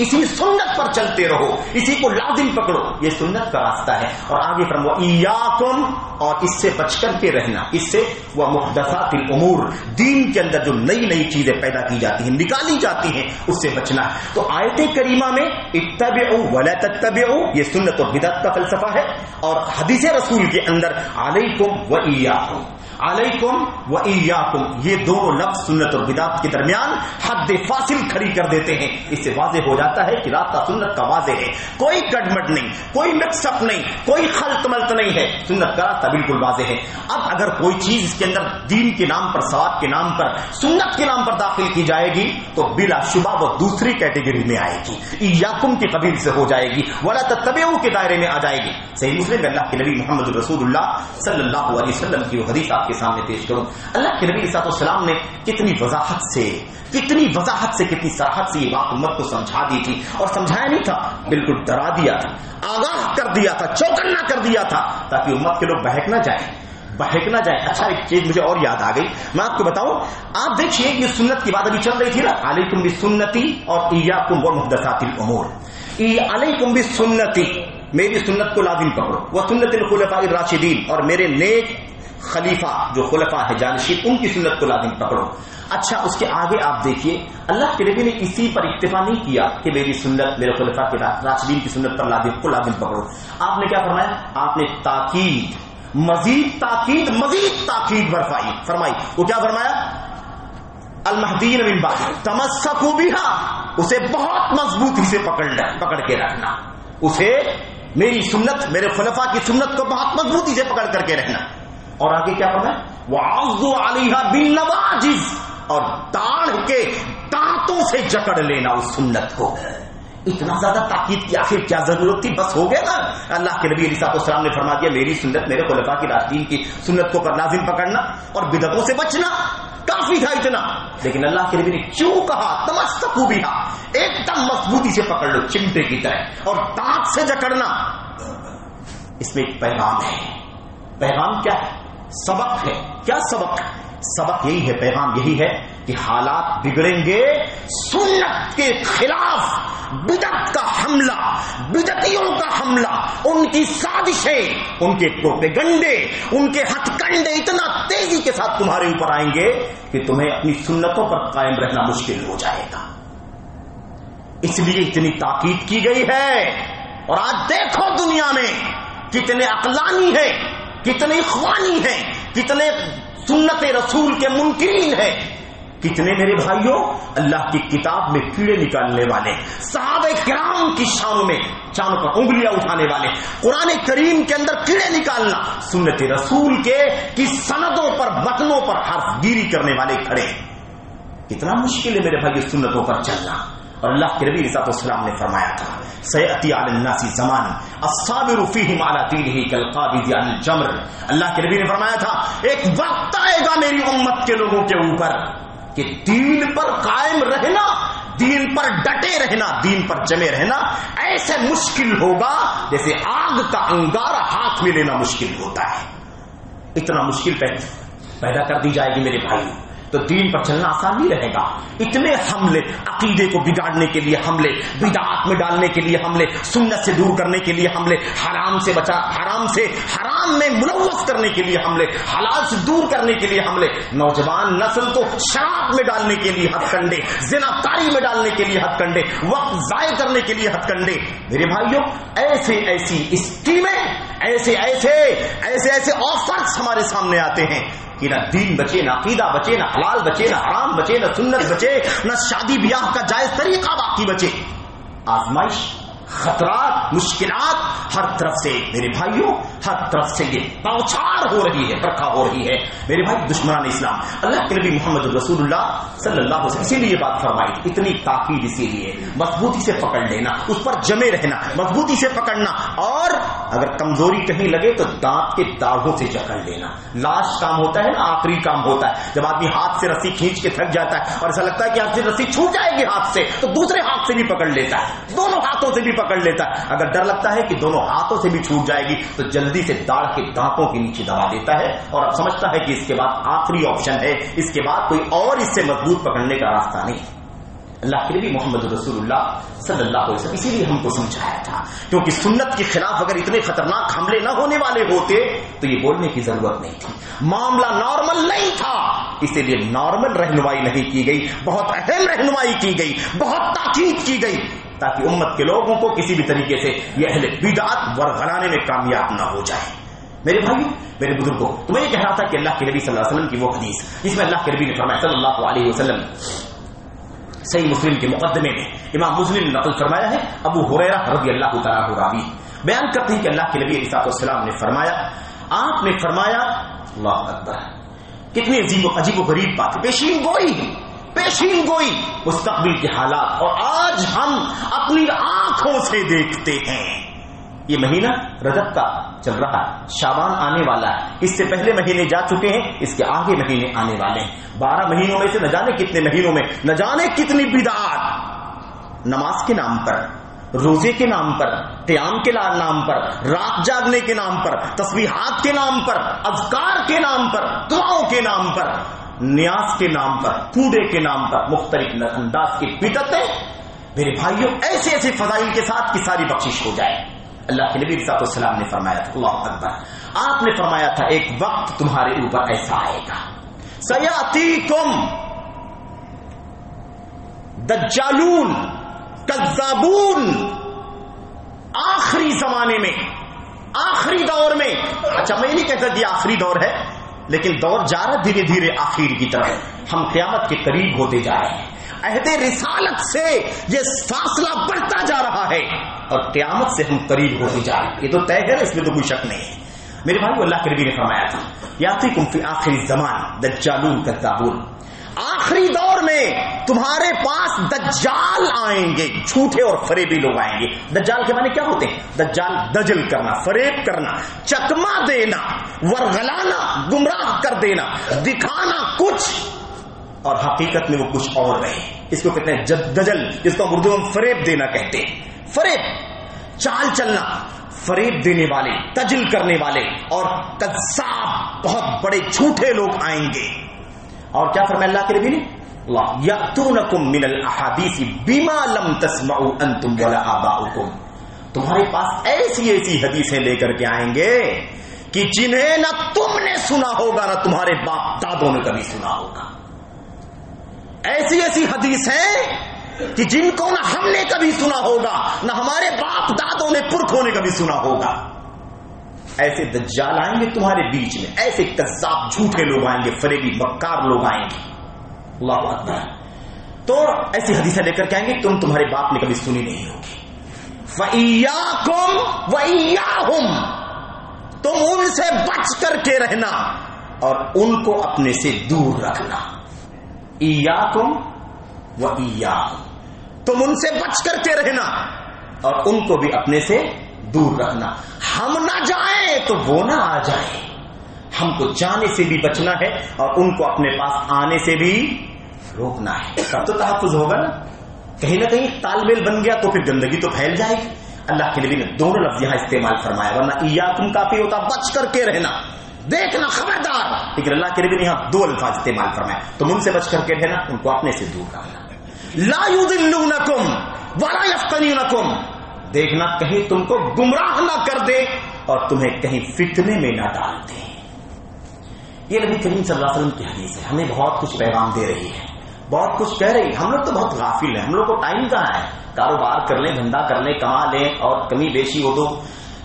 اسی سنت پر چلتے رہو، اسی کو لازم پکڑو، یہ سنت کا راستہ ہے۔ اور آگے فرمایا وَإِيَّاكُمْ، اور اس سے بچ کر کے رہنا، اس سے وَمُحْدَثَاتِ الْأُمُورِ، دین کے اندر جو نئی نئی چیزیں پیدا کی جاتی ہیں، نکالی جاتی ہیں، اس سے بچنا ہے۔ تو آیت کریمہ میں اتبعوا ولا تتبعوا، یہ سنت و بدعت کا فلسفہ ہے، اور حدیث رسول کے اندر علیکم وَإِيَّاكُمْ، علیکم علیکم و ایاکم، یہ دونوں لفظ سنت اور بدعت کے درمیان حد فاصل کھڑی کر دیتے ہیں. اس سے واضح ہو جاتا ہے کہ رابطہ سنت کا واضح ہے، کوئی گڑبڑ نہیں، کوئی مکس اپ نہیں، کوئی خلط ملط نہیں ہے. سنت کا راستہ بالکل واضح ہے. اب اگر کوئی چیز اس کے اندر دین کے نام پر، ثواب کے نام پر، سنت کے نام پر داخل کی جائے گی تو بلا شبہ وہ دوسری کیٹیگری میں آئے گی، ایاکم کی قبیل سے ہو جائے گی، ولا تتبعوا کے دائرے میں آ جائے گی. صحیح مسلم میں اللہ کے نبی محمد رسول اللہ صلی اللہ علیہ وسلم کی وہ حدیث آپ کے سامنے پیش کروں. اللہ کے نبی علیہ السلام نے کتنی وضاحت سے، کتنی صراحت سے یہ بات امت کو سمجھا دی تھی. اور سمجھایا نہیں تھا، بالکل ڈرا دیا تھا، آگاہ کر دیا تھا، چوکنا کر دیا تھا، تاکہ امت کے لوگ بہک نہ جائیں. اچھا ایک چیز مجھے اور یاد آ گئی، میں آپ کو بتاؤں. آپ دیکھیے یہ سنت کی بات ابھی چل رہی تھی نا، علیکم بسنتی اور ایاکم ومحدثات الامور. علیکم بسنتی، میری سنت کو لازم پکڑو، وہ سنت الخلفاء الراشدین، اور میرے نیک خلیفہ جو خلفاء ہے جانشین، ان کی سنت کو لازم پکڑو. اچھا اس کے آگے آپ دیکھیے اللہ کے نبی نے اسی پر اکتفا نہیں کیا کہ میری سنت، میرے خلفاء کے راشدین کی سنت پر لازم پکڑو. آپ نے کیا فرمایا؟ آپ نے تاکید، مزید تاکید فرمائی. وہ کیا فرمایا؟ المہدیین من بعد تمسکوا بہا، اسے بہت مضبوطی سے پکڑ کے رکھنا، اسے میری سنت، میرے خلفاء کی سنت کو بہت مضبوطی سے پکڑ کر کے رہنا. اور آگے کیا فرمایا؟ وعضوا علیہا بالنواجذ، اور داڑھ کے دانتوں سے جکڑ لینا اس سنت کو. اتنا زیادہ تاکید کی آخر کیا ضرورت تھی؟ بس ہو گیا نا. اللہ کے نبی علیہ السلام نے فرما دیا میری سنت، میرے خلفاء کی راشدین کی سنت کو پر لازم پکڑنا اور بدعتوں سے بچنا، کافی تھا اتنا. لیکن اللہ کے نبی نے کیوں کہا تمسکوا بہا، ایک دم مضبوطی سے پکڑ لو چمٹے کی طرح، اور دانت سے جکڑنا. اس میں ایک پیغام ہے. پیغام کیا ہے؟ سبق ہے. کیا سبق؟ سبق یہی ہے، پیغام یہی ہے کہ حالات بگڑیں گے، سنت کے خلاف بدعت کا حملہ، بدعتیوں کا حملہ، ان کی سازشیں، ان کے پروپیگنڈے، ان کے ہتھ کنڈے اتنا تیزی کے ساتھ تمہارے اوپر آئیں گے کہ تمہیں اپنی سنتوں پر قائم رہنا مشکل ہو جائے گا. اس لیے اتنی تاکید کی گئی ہے. اور آج دیکھو دنیا میں کتنے عقلانی ہیں، کتنے اخوانی ہیں، کتنے سنت رسول کے منکرین ہیں، کتنے میرے بھائیوں اللہ کی کتاب میں کیڑے نکالنے والے، صحابہ کرام کی شانوں میں چانوں پر انگلیاں اٹھانے والے، قرآن کریم کے اندر کیڑے نکالنا، سنت رسول کی سندوں پر، متنوں پر حرف گیری کرنے والے کھڑے. کتنا مشکل ہے میرے بھائی سنتوں پر چلنا. اور اللہ کے نبی علیہ السلام نے فرمایا تھا سیأتی علی الناس زمان الصابر فیہم علی دینہ کالقابض علی الجمر. اللہ کے نبی نے فرمایا تھا ایک وقت آئے گا میری امت کے لوگوں کے اوپر کہ دین پر قائم رہنا، دین پر ڈٹے رہنا، دین پر جمے رہنا ایسے مشکل ہوگا جیسے آگ کا انگارہ ہاتھ میں لینا مشکل ہوتا ہے. اتنا مشکل پیدا کر دی جائے گی میرے بھائی، تو دین پر چلنا آسان نہیں رہے گا. اتنے حملے، عقیدے کو بگاڑنے کے لیے حملے، بدعات میں ڈالنے کے لیے حملے، سنت سے دور کرنے کے لیے حملے، حرام میں ملوث کرنے کے لیے حملے، حلال سے دور کرنے کے لیے حملے، نوجوان نسل کو شراب میں ڈالنے کے لیے ہتھ کنڈے، زنا کاری میں ڈالنے کے لیے ہتھ کنڈے، وقت ضائع کرنے کے لیے ہتھ کنڈے. میرے بھائیوں ایسی اسکیمیں، ایسے آفرز ہمارے سامنے آتے ہیں کہ نہ دین بچے، نہ عقیدہ بچے، نہ حلال بچے، نہ حرام بچے، نہ سنت بچے، نہ شادی بیاہ کا جائز طریقہ باقی بچے. آزمائش، خطرات، مشکلات ہر طرف سے میرے بھائیوں، ہر طرف سے یہ بوچھار ہو رہی ہے، برکھا ہو رہی ہے میرے بھائی. دشمنان اسلام اللہ کے نبی محمد رسول اللہ صلی اللہ علیہ وسلم اسی لیے یہ بات فرمائی، اتنی تاکید اسی لیے مضبوطی سے پکڑ لینا، اس پر جمے رہنا، مضبوطی سے پکڑنا، اور اگر کمزوری کہیں لگے تو دانت کے داغوں سے جکڑ لینا. لاسٹ کام ہوتا ہے نا، آخری کام ہوتا ہے جب آدمی ہاتھ سے رسی کھینچ کے تھک جاتا ہے اور ایسا لگتا ہے کہ ہاتھ سے رسی چھوٹ جائے گی ہاتھ سے، تو دوسرے ہاتھ سے بھی پکڑ لیتا ہے، دونوں ہاتھوں سے بھی پکڑ لیتا ہے. اگر ڈر لگتا ہے کہ دونوں ہاتھوں سے بھی چھوٹ جائے گی تو جلدی سے داڑھ کے دانتوں کے نیچے دبا دیتا ہے اور اب سمجھتا ہے کہ اس کے بعد آخری آپشن ہے، اس کے بعد کوئی اور اس سے مضبوط پکڑنے کا راستہ نہیں. اللہ کے نبی محمد رسول اللہ صلی اللہ علیہ وسلم اسی لیے ہم کو سمجھایا تھا، کیونکہ سنت کے خلاف اگر اتنے خطرناک حملے نہ ہونے والے ہوتے تو یہ بولنے کی ضرورت نہیں تھی. معاملہ نارمل نہیں تھا، اسی لیے نارمل رہنمائی نہیں کی گئی، بہت اہم رہنمائی کی گئی، بہت تاکید کی گئی تاکہ امت کے لوگوں کو کسی بھی طریقے سے یہ اہل بدعت ورغلانے میں کامیاب نہ ہو جائے. میرے بھائیو، میرے بزرگوں، تو میں یہ کہہ رہا تھا کہ اللہ کے نبی صلی اللہ علیہ وسلم کی وہ حدیث جس میں اللہ کے نبی نے فرمایا صلی اللہ علیہ وسلم، صحیح مسلم کے مقدمے میں امام مسلم نے نقل فرمایا ہے، ابو ہریرہ رضی اللہ تعالیٰ عنہ راوی بیان کرتے ہیں کہ اللہ کے نبی علیہ السلام نے فرمایا، آپ نے فرمایا، اللہ اکبر، کتنی عجیب و غریب بات ہے، پیشین گوئی مستقبل کے حالات، اور آج ہم اپنی آنکھوں سے دیکھتے ہیں۔ یہ مہینہ رجب کا چل رہا ہے، شعبان آنے والا ہے، اس سے پہلے مہینے جا چکے ہیں، اس کے آگے مہینے آنے والے ہیں، 12 مہینوں میں سے نہ جانے کتنے مہینوں میں نہ جانے کتنی بدعات، نماز کے نام پر، روزے کے نام پر، قیام کے نام پر، رات جاگنے کے نام پر، تسبیحات کے نام پر، اذکار کے نام پر، دعاؤں کے نام پر، نیاز کے نام پر، کوڑے کے نام پر، مختلف انداز کی بدعتیں، میرے بھائیوں ایسے ایسے فضائل کے ساتھ کی ساری بخشش ہو جائے۔ اللہ کے نبی صلی اللہ علیہ وسلم نے فرمایا تھا، اللہ اکبر، آپ نے فرمایا تھا ایک وقت تمہارے اوپر ایسا آئے گا، سیاتیکم دجالون کذابون، آخری زمانے میں، آخری دور میں، اچھا میں نہیں کہتا کہ آخری دور ہے، لیکن دور جا رہا دھیرے دھیرے آخر کی طرف، ہم قیامت کے قریب ہوتے جا رہے ہیں، عہد رسالت سے یہ فاصلہ بڑھتا جا رہا ہے اور قیامت سے ہم قریب ہوتے جا رہے ہیں، یہ تو طے ہے، اس میں تو کوئی شک نہیں ہے۔ میرے بھائی، اللہ کے نبی نے فرمایا تھا یاتیکم فی آخر الزمان دجالون کذابون، آخری دور میں تمہارے پاس دجال آئیں گے، جھوٹے اور فریبی لوگ آئیں گے۔ دجال کے معنی کیا ہوتے ہیں؟ دجال دجل کرنا، فریب کرنا، چکما دینا، ورغلانا، گمراہ کر دینا، دکھانا کچھ اور حقیقت میں وہ کچھ اور رہے، اس کو کہتے ہیں دجل، جس کو اردو میں فریب دینا کہتے ہیں، فریب، چال چلنا، فریب دینے والے، تجل کرنے والے اور کذاب، بہت بڑے جھوٹے لوگ آئیں گے۔ اور کیا فرمایا اللہ کے نبی نے؟ یاتونکم من الاحادیث بما لم تسمعوا انتم ولا آباؤکم، تمہارے پاس ایسی ایسی حدیثیں لے کر کے آئیں گے کہ جنہیں نہ تم نے سنا ہوگا نہ تمہارے باپ دادوں نے کبھی سنا ہوگا، ایسی ایسی حدیثیں کہ جن کو نہ ہم نے کبھی سنا ہوگا نہ ہمارے باپ دادوں نے پرکھوں نے کبھی سنا ہوگا۔ ایسے دجال آئیں گے تمہارے بیچ میں، ایسے کذاب جھوٹے لوگ آئیں گے، فریبی مکار لوگ آئیں گے، اللہ اکبر، تو ایسی حدیثیں لے کر کے آئیں گے تمہارے باپ نے کبھی سنی نہیں ہوگی۔ فَإِيَّاكُمْ وَإِيَّاهُمْ، تم ان سے بچ کر کے رہنا اور ان کو اپنے سے دور رکھنا۔ ایاکم و ایاہم، تم ان سے بچ کر کے رہنا اور ان کو بھی اپنے سے دور رکھنا، ہم نہ جائیں تو وہ نہ آ جائیں، ہم کو جانے سے بھی بچنا ہے اور ان کو اپنے پاس آنے سے بھی روکنا ہے، تب تو تحفظ ہوگا نا، کہیں نہ کہیں تال میل بن گیا تو پھر گندگی تو پھیل جائے گی۔ اللہ کے نبی نے دونوں لفظ یہاں استعمال فرمایا، ورنہ ایاکم کافی ہوتا بچ کر کے رہنا، دیکھنا، خبردار، لیکن اللہ کے نبی نے یہاں دو الفاظ استعمال فرمائے، تم ان سے بچ کر کے رہنا، ان کو اپنے سے دور رکھنا۔ لا یضلونکم ولا یفتنونکم، دیکھنا کہیں تم کو گمراہ نہ کر دے اور تمہیں کہیں فتنے میں نہ ڈال دے۔ یہ نبی کریم صلی اللہ علیہ وسلم کی حدیث ہے، ہمیں بہت کچھ پیغام دے رہی ہے، بہت کچھ کہہ رہی ہے۔ ہم لوگ تو بہت غافل ہیں، ہم لوگ کو ٹائم کہاں ہے، کاروبار کر لیں، دھندا کر لیں، کما لیں اور کمی بیشی ہو تو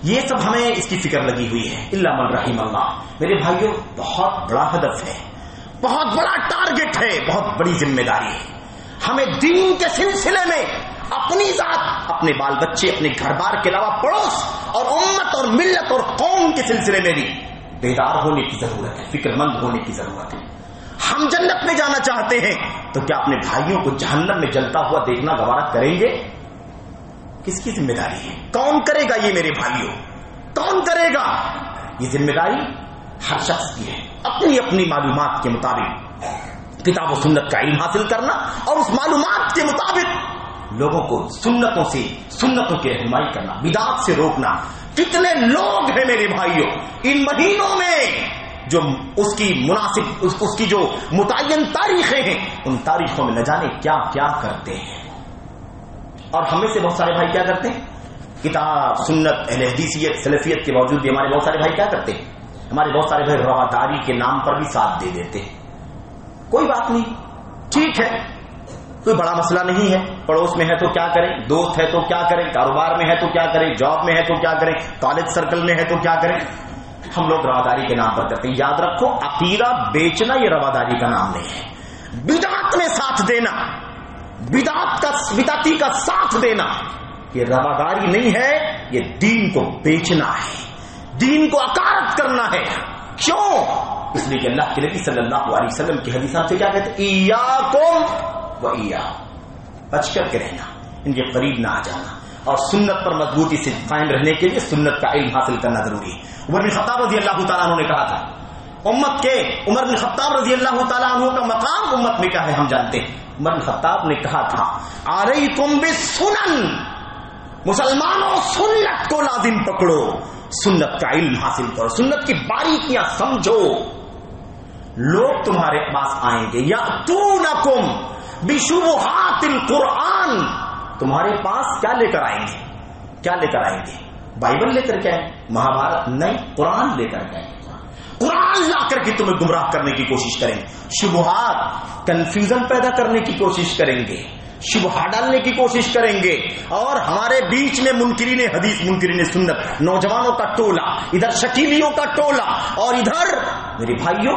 یہ سب ہمیں اس کی فکر لگی ہوئی ہے، الا من رحم اللہ۔ میرے بھائیوں، بہت بڑا ہدف ہے، بہت بڑا ٹارگٹ ہے، بہت بڑی ذمہ داری ہے، ہمیں دین کے سلسلے میں اپنی ذات، اپنے بال بچے، اپنے گھر بار کے علاوہ پڑوس اور امت اور ملت اور قوم کے سلسلے میں بھی بیدار ہونے کی ضرورت ہے، فکر مند ہونے کی ضرورت ہے۔ ہم جنت میں جانا چاہتے ہیں تو کیا اپنے بھائیوں کو جہنم میں جلتا ہوا دیکھنا گوارا کریں گے؟ کس کی ذمہ داری ہے؟ کون کرے گا یہ میرے بھائیوں؟ کون کرے گا؟ یہ ذمہ داری ہر شخص کی ہے، اپنی اپنی معلومات کے مطابق کتاب و سنت کا علم حاصل کرنا اور اس معلومات کے مطابق لوگوں کو سنتوں کی رہنمائی کرنا، بدعات سے روکنا۔ کتنے لوگ ہیں میرے بھائیوں ان مہینوں میں جو اس کی مناسب اس کی جو متعین تاریخیں ہیں، ان تاریخوں میں نہ جانے کیا کیا کرتے ہیں، اور ہمیں سے بہت سارے بھائی کیا کرتے ہیں، کتاب سنت اہل حدیثیت سلفیت کے باوجود بھی ہمارے بہت سارے بھائی کیا کرتے ہیں، ہمارے بہت سارے بھائی رواداری کے نام پر بھی ساتھ دے دیتے ہیں۔ کوئی بات نہیں، ٹھیک ہے، کوئی بڑا مسئلہ نہیں ہے، پڑوس میں ہے تو کیا کریں، دوست ہے تو کیا کریں، کاروبار میں ہے تو کیا کریں، جاب میں ہے تو کیا کریں، کالج سرکل میں ہے تو کیا کریں، ہم لوگ رواداری کے نام پر کرتے ہیں. یاد رکھو عقیدہ بیچنا یہ رواداری کا نام نہیں ہے. بدعت میں ساتھ دینا، بدعتی کا ساتھ دینا یہ رواداری نہیں ہے، یہ دین کو بیچنا ہے، دین کو عقارت کرنا ہے. کیوں؟ اس لیے کہ اللہ کے نبی صلی اللہ علیہ وسلم کی حدیثات سے کیا کہتے ہیں؟ ایاکم و ایاہم، بچ کر کے رہنا، ان کے قریب نہ آ جانا. اور سنت پر مضبوطی سے قائم رہنے کے لیے سنت کا علم حاصل کرنا ضروری ہے. عمر بن خطاب رضی اللہ تعالیٰ عنہ نے کہا تھا، عمر بن خطاب رضی اللہ تعالیٰ عنہ کا مقام امت میں کیا ہے ہم جانتے ہیں. عمر بن خطاب نے کہا تھا علیکم بالسنن، مسلمانوں سنت کو لازم پکڑو، سنت کا علم حاصل کرو، سنت کی باریکیاں سمجھو. لوگ تمہارے پاس آئیں گے یاتونکم بشبہات القرآن، تمہارے پاس کیا لے کر آئیں گے؟ کیا لے کر آئیں گے؟ بائبل لے کر کے آئیں؟ مہابھارت نہیں، قرآن لے کر کے آئیں. قرآن لا کر کے تمہیں گمراہ کرنے کی کوشش کریں گے، شبہات کنفیوژن پیدا کرنے کی کوشش کریں گے، شبہہ ڈالنے کی کوشش کریں گے. اور ہمارے بیچ میں منکرین حدیث، منکرین سنت، نوجوانوں کا ٹولہ، ادھر شکیلیوں کا ٹولہ، اور ادھر میرے بھائیوں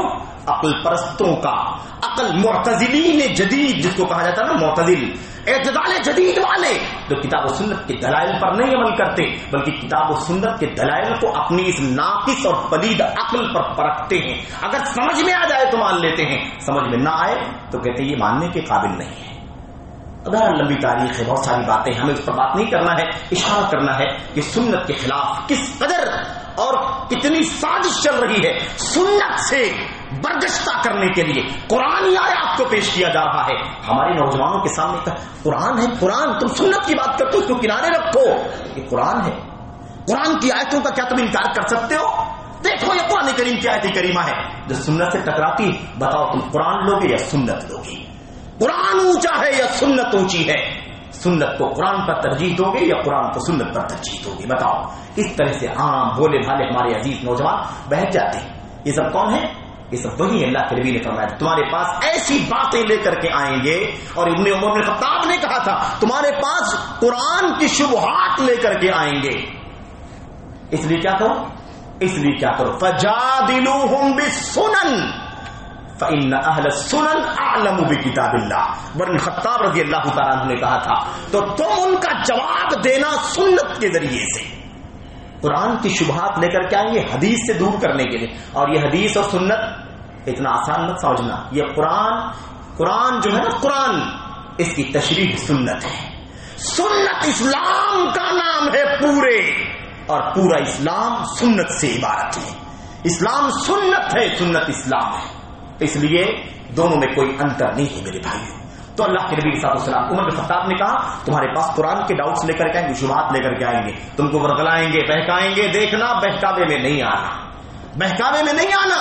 عقل پرستوں کا، عقل معتزلین جدید جس کو کہا جاتا ہے نا، معتزل اعتدال جدید والے، جو کتاب و سنت کے دلائل پر نہیں عمل کرتے بلکہ کتاب و سنت کے دلائل کو اپنی اس ناقص اور پلید عقل پر پرکھتے ہیں. اگر سمجھ میں آ جائے تو مان لیتے ہیں، سمجھ میں نہ آئے تو کہتے ہیں یہ ماننے کے قابل نہیں ہے. ادھر لمبی تاریخ ہے، بہت ساری باتیں، ہمیں اس پر بات نہیں کرنا ہے. اشارہ کرنا ہے کہ سنت کے خلاف کس قدر اور کتنی سازش چل رہی ہے سنت سے برگشتہ کرنے کے لیے. قرآن آیات کو پیش کیا جا رہا ہے ہمارے نوجوانوں کے سامنے. قرآن ہے، قرآن، تم سنت کی بات کرتے ہو، اس کو کنارے رکھو. یہ قرآن ہے، قرآن کی آیتوں کا کیا تم انکار کر سکتے ہو؟ دیکھو یہ قرآن کریم کی آیت کریمہ ہے جو سنت سے ٹکراتی. بتاؤ تم قرآن لوگے یا سنت لوگے؟ قرآن اونچا ہے یا سنت اونچی ہے؟ سنت کو قرآن پر ترجیح دو گے یا قرآن کو سنت پر ترجیح دو گے؟ بتاؤ. اس طرح سے عام بولے بھالے ہمارے عزیز نوجوان بہت جاتے ہیں. یہ سب کون ہے؟ یہ سب وہی اللہ کے نبی نے فرمایا تمہارے پاس ایسی باتیں لے کر کے آئیں گے. اور ابن عمر بن خطاب نے کہا تھا تمہارے پاس قرآن کی شبہات لے کر کے آئیں گے. اس لیے کیا کرو؟ اس لیے کیا کرو؟ فجادلوہم بالسنن فإن أهل السنن أعلم بكتاب اللہ. ابن خطاب رضی اللہ تعالیٰ عنہ نے کہا تھا تو تم ان کا جواب دینا سنت کے ذریعے سے. قرآن کی شبہات لے کر کے آئیں گے حدیث سے دور کرنے کے لیے. اور یہ حدیث اور سنت اتنا آسان مت سمجھنا. یہ قرآن جو ہے نا، قرآن اس کی تشریح سنت ہے. سنت اسلام کا نام ہے پورے، اور پورا اسلام سنت سے عبارت ہے. اسلام سنت ہے، سنت اسلام ہے. اس لیے دونوں میں کوئی انتر نہیں ہے میرے بھائیوں. تو اللہ کے نبی صلی اللہ علیہ وسلم عمر بن خطاب نے کہا تمہارے پاس قرآن کے ڈاؤٹس لے کر کے آئیں گے، شبہات لے کر کے آئیں گے، تم کو ورگلائیں گے، بہکائیں گے. دیکھنا بہکاوے میں نہیں آنا، بہکاوے میں نہیں آنا.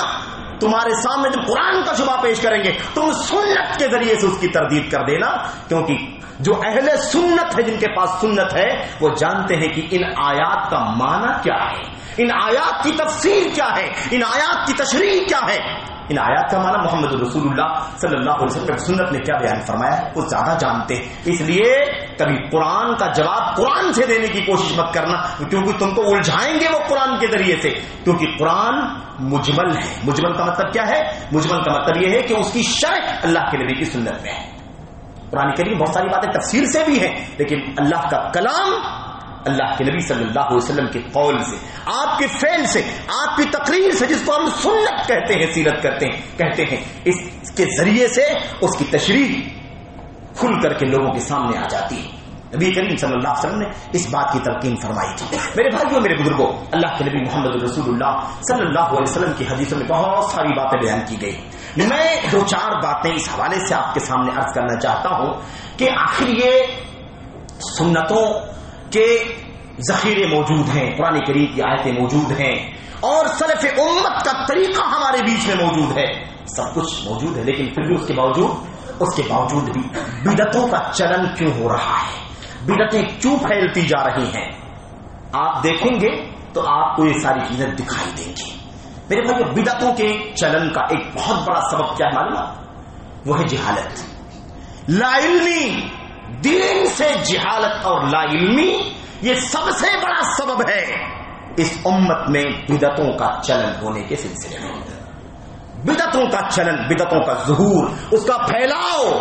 تمہارے سامنے جب قرآن کا شبہ پیش کریں گے تم سنت کے ذریعے سے اس کی تردید کر دینا. کیونکہ جو اہل سنت ہے، جن کے پاس سنت ہے، وہ جانتے ہیں کہ ان آیات کا معنی کیا ہے، ان آیات کی تفسیر کیا ہے، ان آیات کی تشریح کیا ہے. ان آیات کا معنی محمد رسول اللہ صلی اللہ علیہ وسلم سنت نے کیا بیان فرمایا ہے وہ زیادہ جانتے ہیں. اس لیے کبھی قرآن کا جواب قرآن سے دینے کی کوشش مت کرنا، کیونکہ تم کو الجھائیں گے وہ قرآن کے ذریعے سے. کیونکہ قرآن مجمل ہے. مجمل کا مطلب کیا ہے؟ مجمل کا مطلب یہ ہے کہ اس کی شرح اللہ کے نبی کی سنت میں ہے. قرآن کریم بہت ساری باتیں تفسیر سے بھی ہیں، لیکن اللہ کا کلام اللہ کے نبی صلی اللہ علیہ وسلم کے قول سے، آپ کے فعل سے، آپ کی تقریر سے، جس کو ہم سنت کہتے ہیں، سیرت کہتے ہیں، اس کے ذریعے سے اس کی تشریح کھل کر کے لوگوں کے سامنے آ جاتی ہے. نبی کریم صلی اللہ علیہ وسلم نے اس بات کی تلقین فرمائی تھی. میرے بھائیوں، میرے بزرگوں، اللہ کے نبی محمد رسول اللہ صلی اللہ علیہ وسلم کی حدیثوں میں بہت ساری باتیں بیان کی گئی. میں دو چار باتیں اس حوالے سے آپ کے سامنے عرض کرنا چاہتا ہوں کہ آخر یہ سنتوں کے ذخیرے موجود ہیں، قرآن کریم کی آیتیں موجود ہیں، اور سلف امت کا طریقہ ہمارے بیچ میں موجود ہے. سب کچھ موجود ہے، لیکن پھر بھی اس کے باوجود بھی بدعتوں کا چلن کیوں ہو رہا ہے؟ بدعتیں کیوں پھیلتی جا رہی ہیں؟ آپ دیکھیں گے تو آپ کو یہ ساری چیزیں دکھائی دیں گی. میرے بھائی، بدعتوں کے چلن کا ایک بہت بڑا سبب کیا ہے معلوم؟ وہ ہے جہالت، لا علمی. دین سے جہالت اور لا علمی یہ سب سے بڑا سبب ہے. اس امت میں بدعتوں کا چلن ہونے کے سلسلے میں، بدعتوں کا چلن، بدعتوں کا ظہور، اس کا پھیلاؤ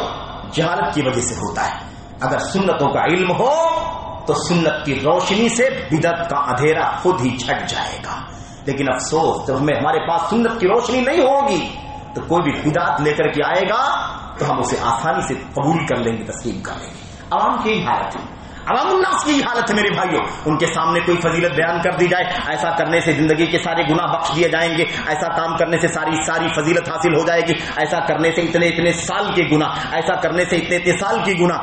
جہالت کی وجہ سے ہوتا ہے۔ اگر سنتوں کا علم ہو تو سنت کی روشنی سے بدعت کا اندھیرا خود ہی چھٹ جائے گا، لیکن افسوس جب ہمارے پاس سنت کی روشنی نہیں ہوگی تو کوئی بھی بدعت لے کر کے آئے گا تو ہم اسے آسانی سے قبول کر لیں گے، تسلیم کر لیں گے۔ عوام کی حالت ہے، عوام الناس کی حالت ہے میرے بھائیوں، ان کے سامنے کوئی فضیلت بیان کر دی جائے، ایسا کرنے سے زندگی کے سارے گناہ بخش دیے جائیں گے، ایسا کام کرنے سے ساری فضیلت حاصل ہو جائے گی، ایسا کرنے سے اتنے سال کے گناہ، ایسا کرنے سے اتنے سال کی گناہ،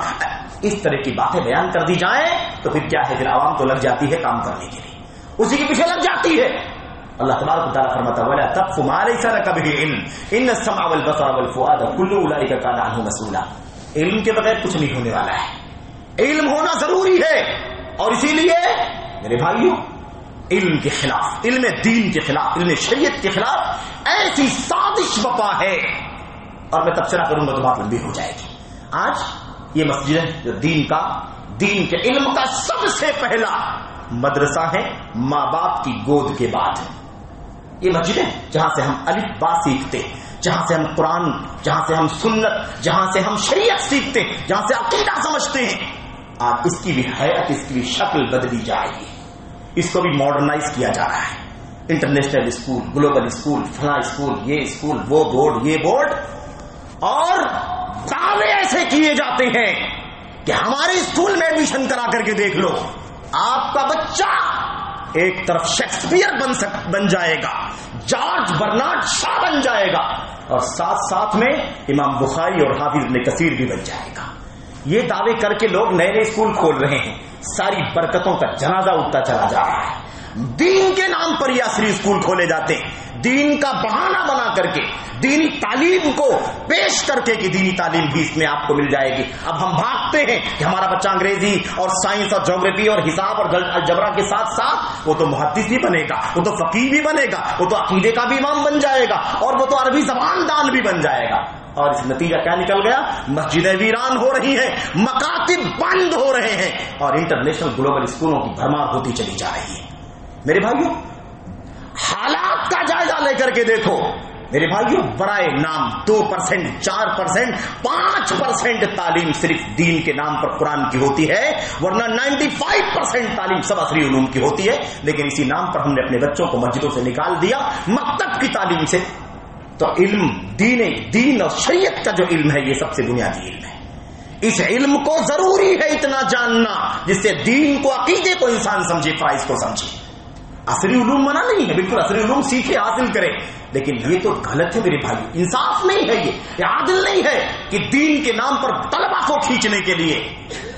اس طرح کی باتیں بیان کر دی جائیں تو پھر کیا ہے، پھر عوام تو لگ جاتی ہے کام کرنے کے لیے، اسی کے پیچھے لگ جاتی ہے۔ اللہ تبارک و تعالیٰ فرماتا ہے وَلَا تَقْفُ مَا لَيْسَ لَكَ بِهِ عِلْمٌ إِنَّ السَّمْعَ وَالْبَصَرَ وَالْفُؤَادَ كُلُّ أُولَٰئِكَ كَانَ عَنْهُ مسؤولا۔ علم کے بغیر کچھ نہیں ہونے والا ہے، علم ہونا ضروری ہے، اور اسی لیے میرے بھائیوں علم کے خلاف، علم دین کے خلاف، علم شریعت کے خلاف ایسی سازش بپا ہے، اور میں تبصرہ کروں گا تو بات لمبی ہو جائے گی۔ آج یہ مسجد ہے جو دین کے علم کا سب سے پہلا مدرسہ ہے، ماں باپ کی گود کے بعد ہے۔ یہ مسجد ہے جہاں سے ہم الف با سیکھتے، جہاں سے ہم قرآن، جہاں سے ہم سنت، جہاں سے ہم شریعت سیکھتے، جہاں سے عقیدہ سمجھتے ہیں۔ آج اس کی بھی حیات، اس کی بھی شکل بدلی جائے گی، اس کو بھی ماڈرنائز کیا جا رہا ہے۔ انٹرنیشنل اسکول، گلوبل اسکول، فلاں اسکول، یہ اسکول، وہ بورڈ، یہ بورڈ، اور دعوے ایسے کیے جاتے ہیں کہ ہمارے اسکول میں ایڈمیشن کرا کر کے دیکھ لو، آپ کا بچہ ایک طرف شیکسپیئر بن جائے گا، جارج برنارڈ شاہ بن جائے گا، اور ساتھ میں امام بخاری اور حافظ ابن کثیر بھی بن جائے گا۔ یہ دعوے کر کے لوگ نئے نئے اسکول کھول رہے ہیں، ساری برکتوں کا جنازہ اٹھتا چلا جا رہا ہے۔ دین کے نام پر یہ عصری اسکول کھولے جاتے ہیں، دین کا بہانہ بنا کر کے، دینی تعلیم کو پیش کر کے کہ دینی تعلیم بھی اس میں آپ کو مل جائے گی۔ اب ہم بھاگتے ہیں کہ ہمارا بچہ انگریزی اور سائنس اور جغرافی اور حساب اور الجبرا کے ساتھ ساتھ وہ تو محدث بھی بنے گا، وہ تو فقیہ بھی بنے گا، وہ تو عقیدے کا بھی امام بن جائے گا، اور وہ تو عربی زبان دان بھی بن جائے گا۔ اور اس نتیجہ کیا نکل گیا؟ مسجدیں ویران ہو رہی ہیں، مکاتب بند ہو رہے ہیں، اور انٹرنیشنل گلوبل اسکولوں کی بھرمار ہوتی چلی جا رہی ہے۔ میرے بھائیوں حالات کا جائزہ لے کر کے دیکھو، میرے بھائیوں برائے نام 2%، 4%، 5% تعلیم صرف دین کے نام پر قرآن کی ہوتی ہے، ورنہ 95% تعلیم سب عصری علوم کی ہوتی ہے۔ لیکن اسی نام پر ہم نے اپنے بچوں کو مسجدوں سے نکال دیا، مکتب کی تعلیم سے۔ تو علم، دین اور شریعت کا جو علم ہے یہ سب سے بنیادی علم ہے۔ اس علم کو ضروری ہے اتنا جاننا جس سے دین کو، عقیدے کو انسان سمجھے، فرائض کو سمجھے۔ عصری علوم منع نہیں ہے، بالکل عصری علوم سیکھے، حاصل کرے، لیکن یہ تو غلط ہے میرے بھائی، انصاف نہیں ہے، یہ عادل نہیں ہے کہ دین کے نام پر طلبہ کو کھینچنے کے لیے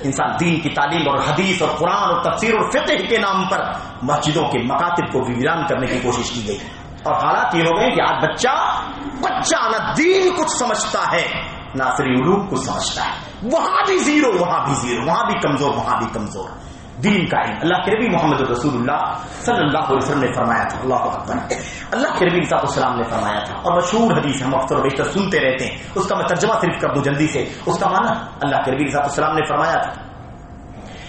انسان دین کی تعلیم اور حدیث اور قرآن اور تفسیر اور فقہ کے نام پر مسجدوں کے مکاتب کو بھی ویران کرنے کی کوشش کی گئی۔ اور حالات یہ ہو گئے کہ آج بچہ نہ دین کچھ سمجھتا ہے نہ عصری علوم کچھ سمجھتا ہے، وہاں بھی زیرو، وہاں بھی زیرو، وہاں بھی کمزور، وہاں بھی کمزور۔ دین کا علم، اللہ کے نبی محمد رسول اللہ صلی اللہ علیہ وسلم نے فرمایا تھا، اللہ اکبر، اللہ کے نبی صلی اللہ علیہ وسلم نے فرمایا تھا، اور مشہور حدیث ہم اکثر و بیشتر سنتے رہتے ہیں، اس کا میں ترجمہ صرف کر دوں جلدی سے۔ اس کا معنی اللہ کے نبی صلی اللہ علیہ وسلم نے فرمایا تھا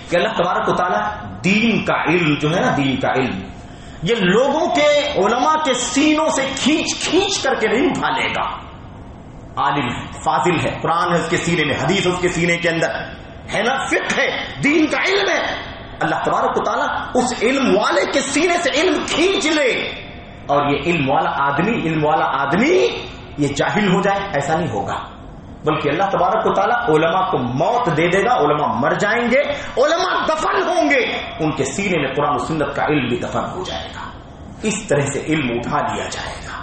کہ اللہ تبارک و تعالیٰ دین کا علم جو ہے نا، دین کا علم یہ لوگوں کے، علماء کے سینوں سے کھینچ کر کے نہیں اٹھا لے گا۔ عالم ہے، فاضل ہے، قرآن ہے اس کے سینے میں، حدیث اس کے سینے کے اندر ہے نا، فقہ ہے، دین کا علم ہے، اللہ تبارک و تعالیٰ اس علم والے کے سینے سے علم کھینچ لے، اور یہ علم والا آدمی یہ جاہل ہو جائے، ایسا نہیں ہوگا، بلکہ اللہ تبارک و تعالیٰ علماء کو موت دے دے گا، علماء مر جائیں گے، علماء دفن ہوں گے، ان کے سینے میں قرآن و سنت کا علم بھی دفن ہو جائے گا۔ اس طرح سے علم اٹھا لیا جائے گا،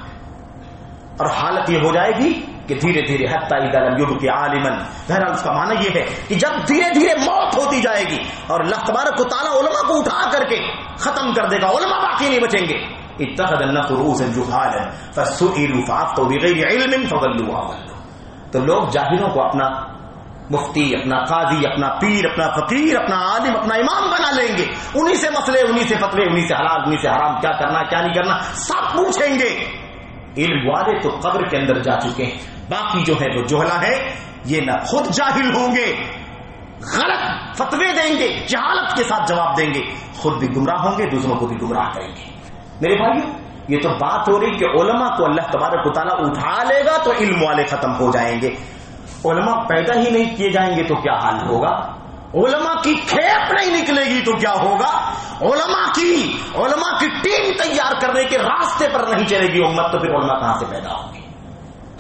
اور حالت یہ ہو جائے گی کہ دھیرے دھیرے حتی اذا لم یبق عالما، بہرحال اس کا معنی یہ ہے کہ جب دھیرے دھیرے موت ہوتی جائے گی اور اللہ تبارک و تعالیٰ علماء کو اٹھا کر کے ختم کر دے گا، علماء باقی نہیں بچیں گے۔ اتخذ الناس رؤوسا جهالا فسئلوا فافتوا بغیر علم فضلوا وضلوا، تو لوگ جاہلوں کو اپنا مفتی، اپنا قاضی، اپنا پیر، اپنا فقیر، اپنا عالم، اپنا امام بنا لیں گے، انہی سے مسئلے، انہی سے فتوے، انہی سے حلال، انہی سے حرام، کیا کرنا کیا نہیں کرنا سب پوچھیں گے۔ علم والے تو قبر کے اندر جا چکے ہیں، باقی جو ہے وہ جہلا ہے، یہ نہ خود جاہل ہوں گے غلط فتوے دیں گے، جہالت کے ساتھ جواب دیں گے، خود بھی گمراہ ہوں گے، دوسروں کو بھی گمراہ کریں گے. میرے بھائیو، یہ تو بات ہو رہی کہ علماء کو اللہ تبارک و تعالیٰ اٹھا لے گا تو علم والے ختم ہو جائیں گے. علماء پیدا ہی نہیں کیے جائیں گے تو کیا حال ہوگا؟ علماء کی کھیپ نہیں نکلے گی تو کیا ہوگا؟ علماء کی ٹیم تیار کرنے کے راستے پر نہیں چلے گی امت تو پھر علماء کہاں سے پیدا ہوگی؟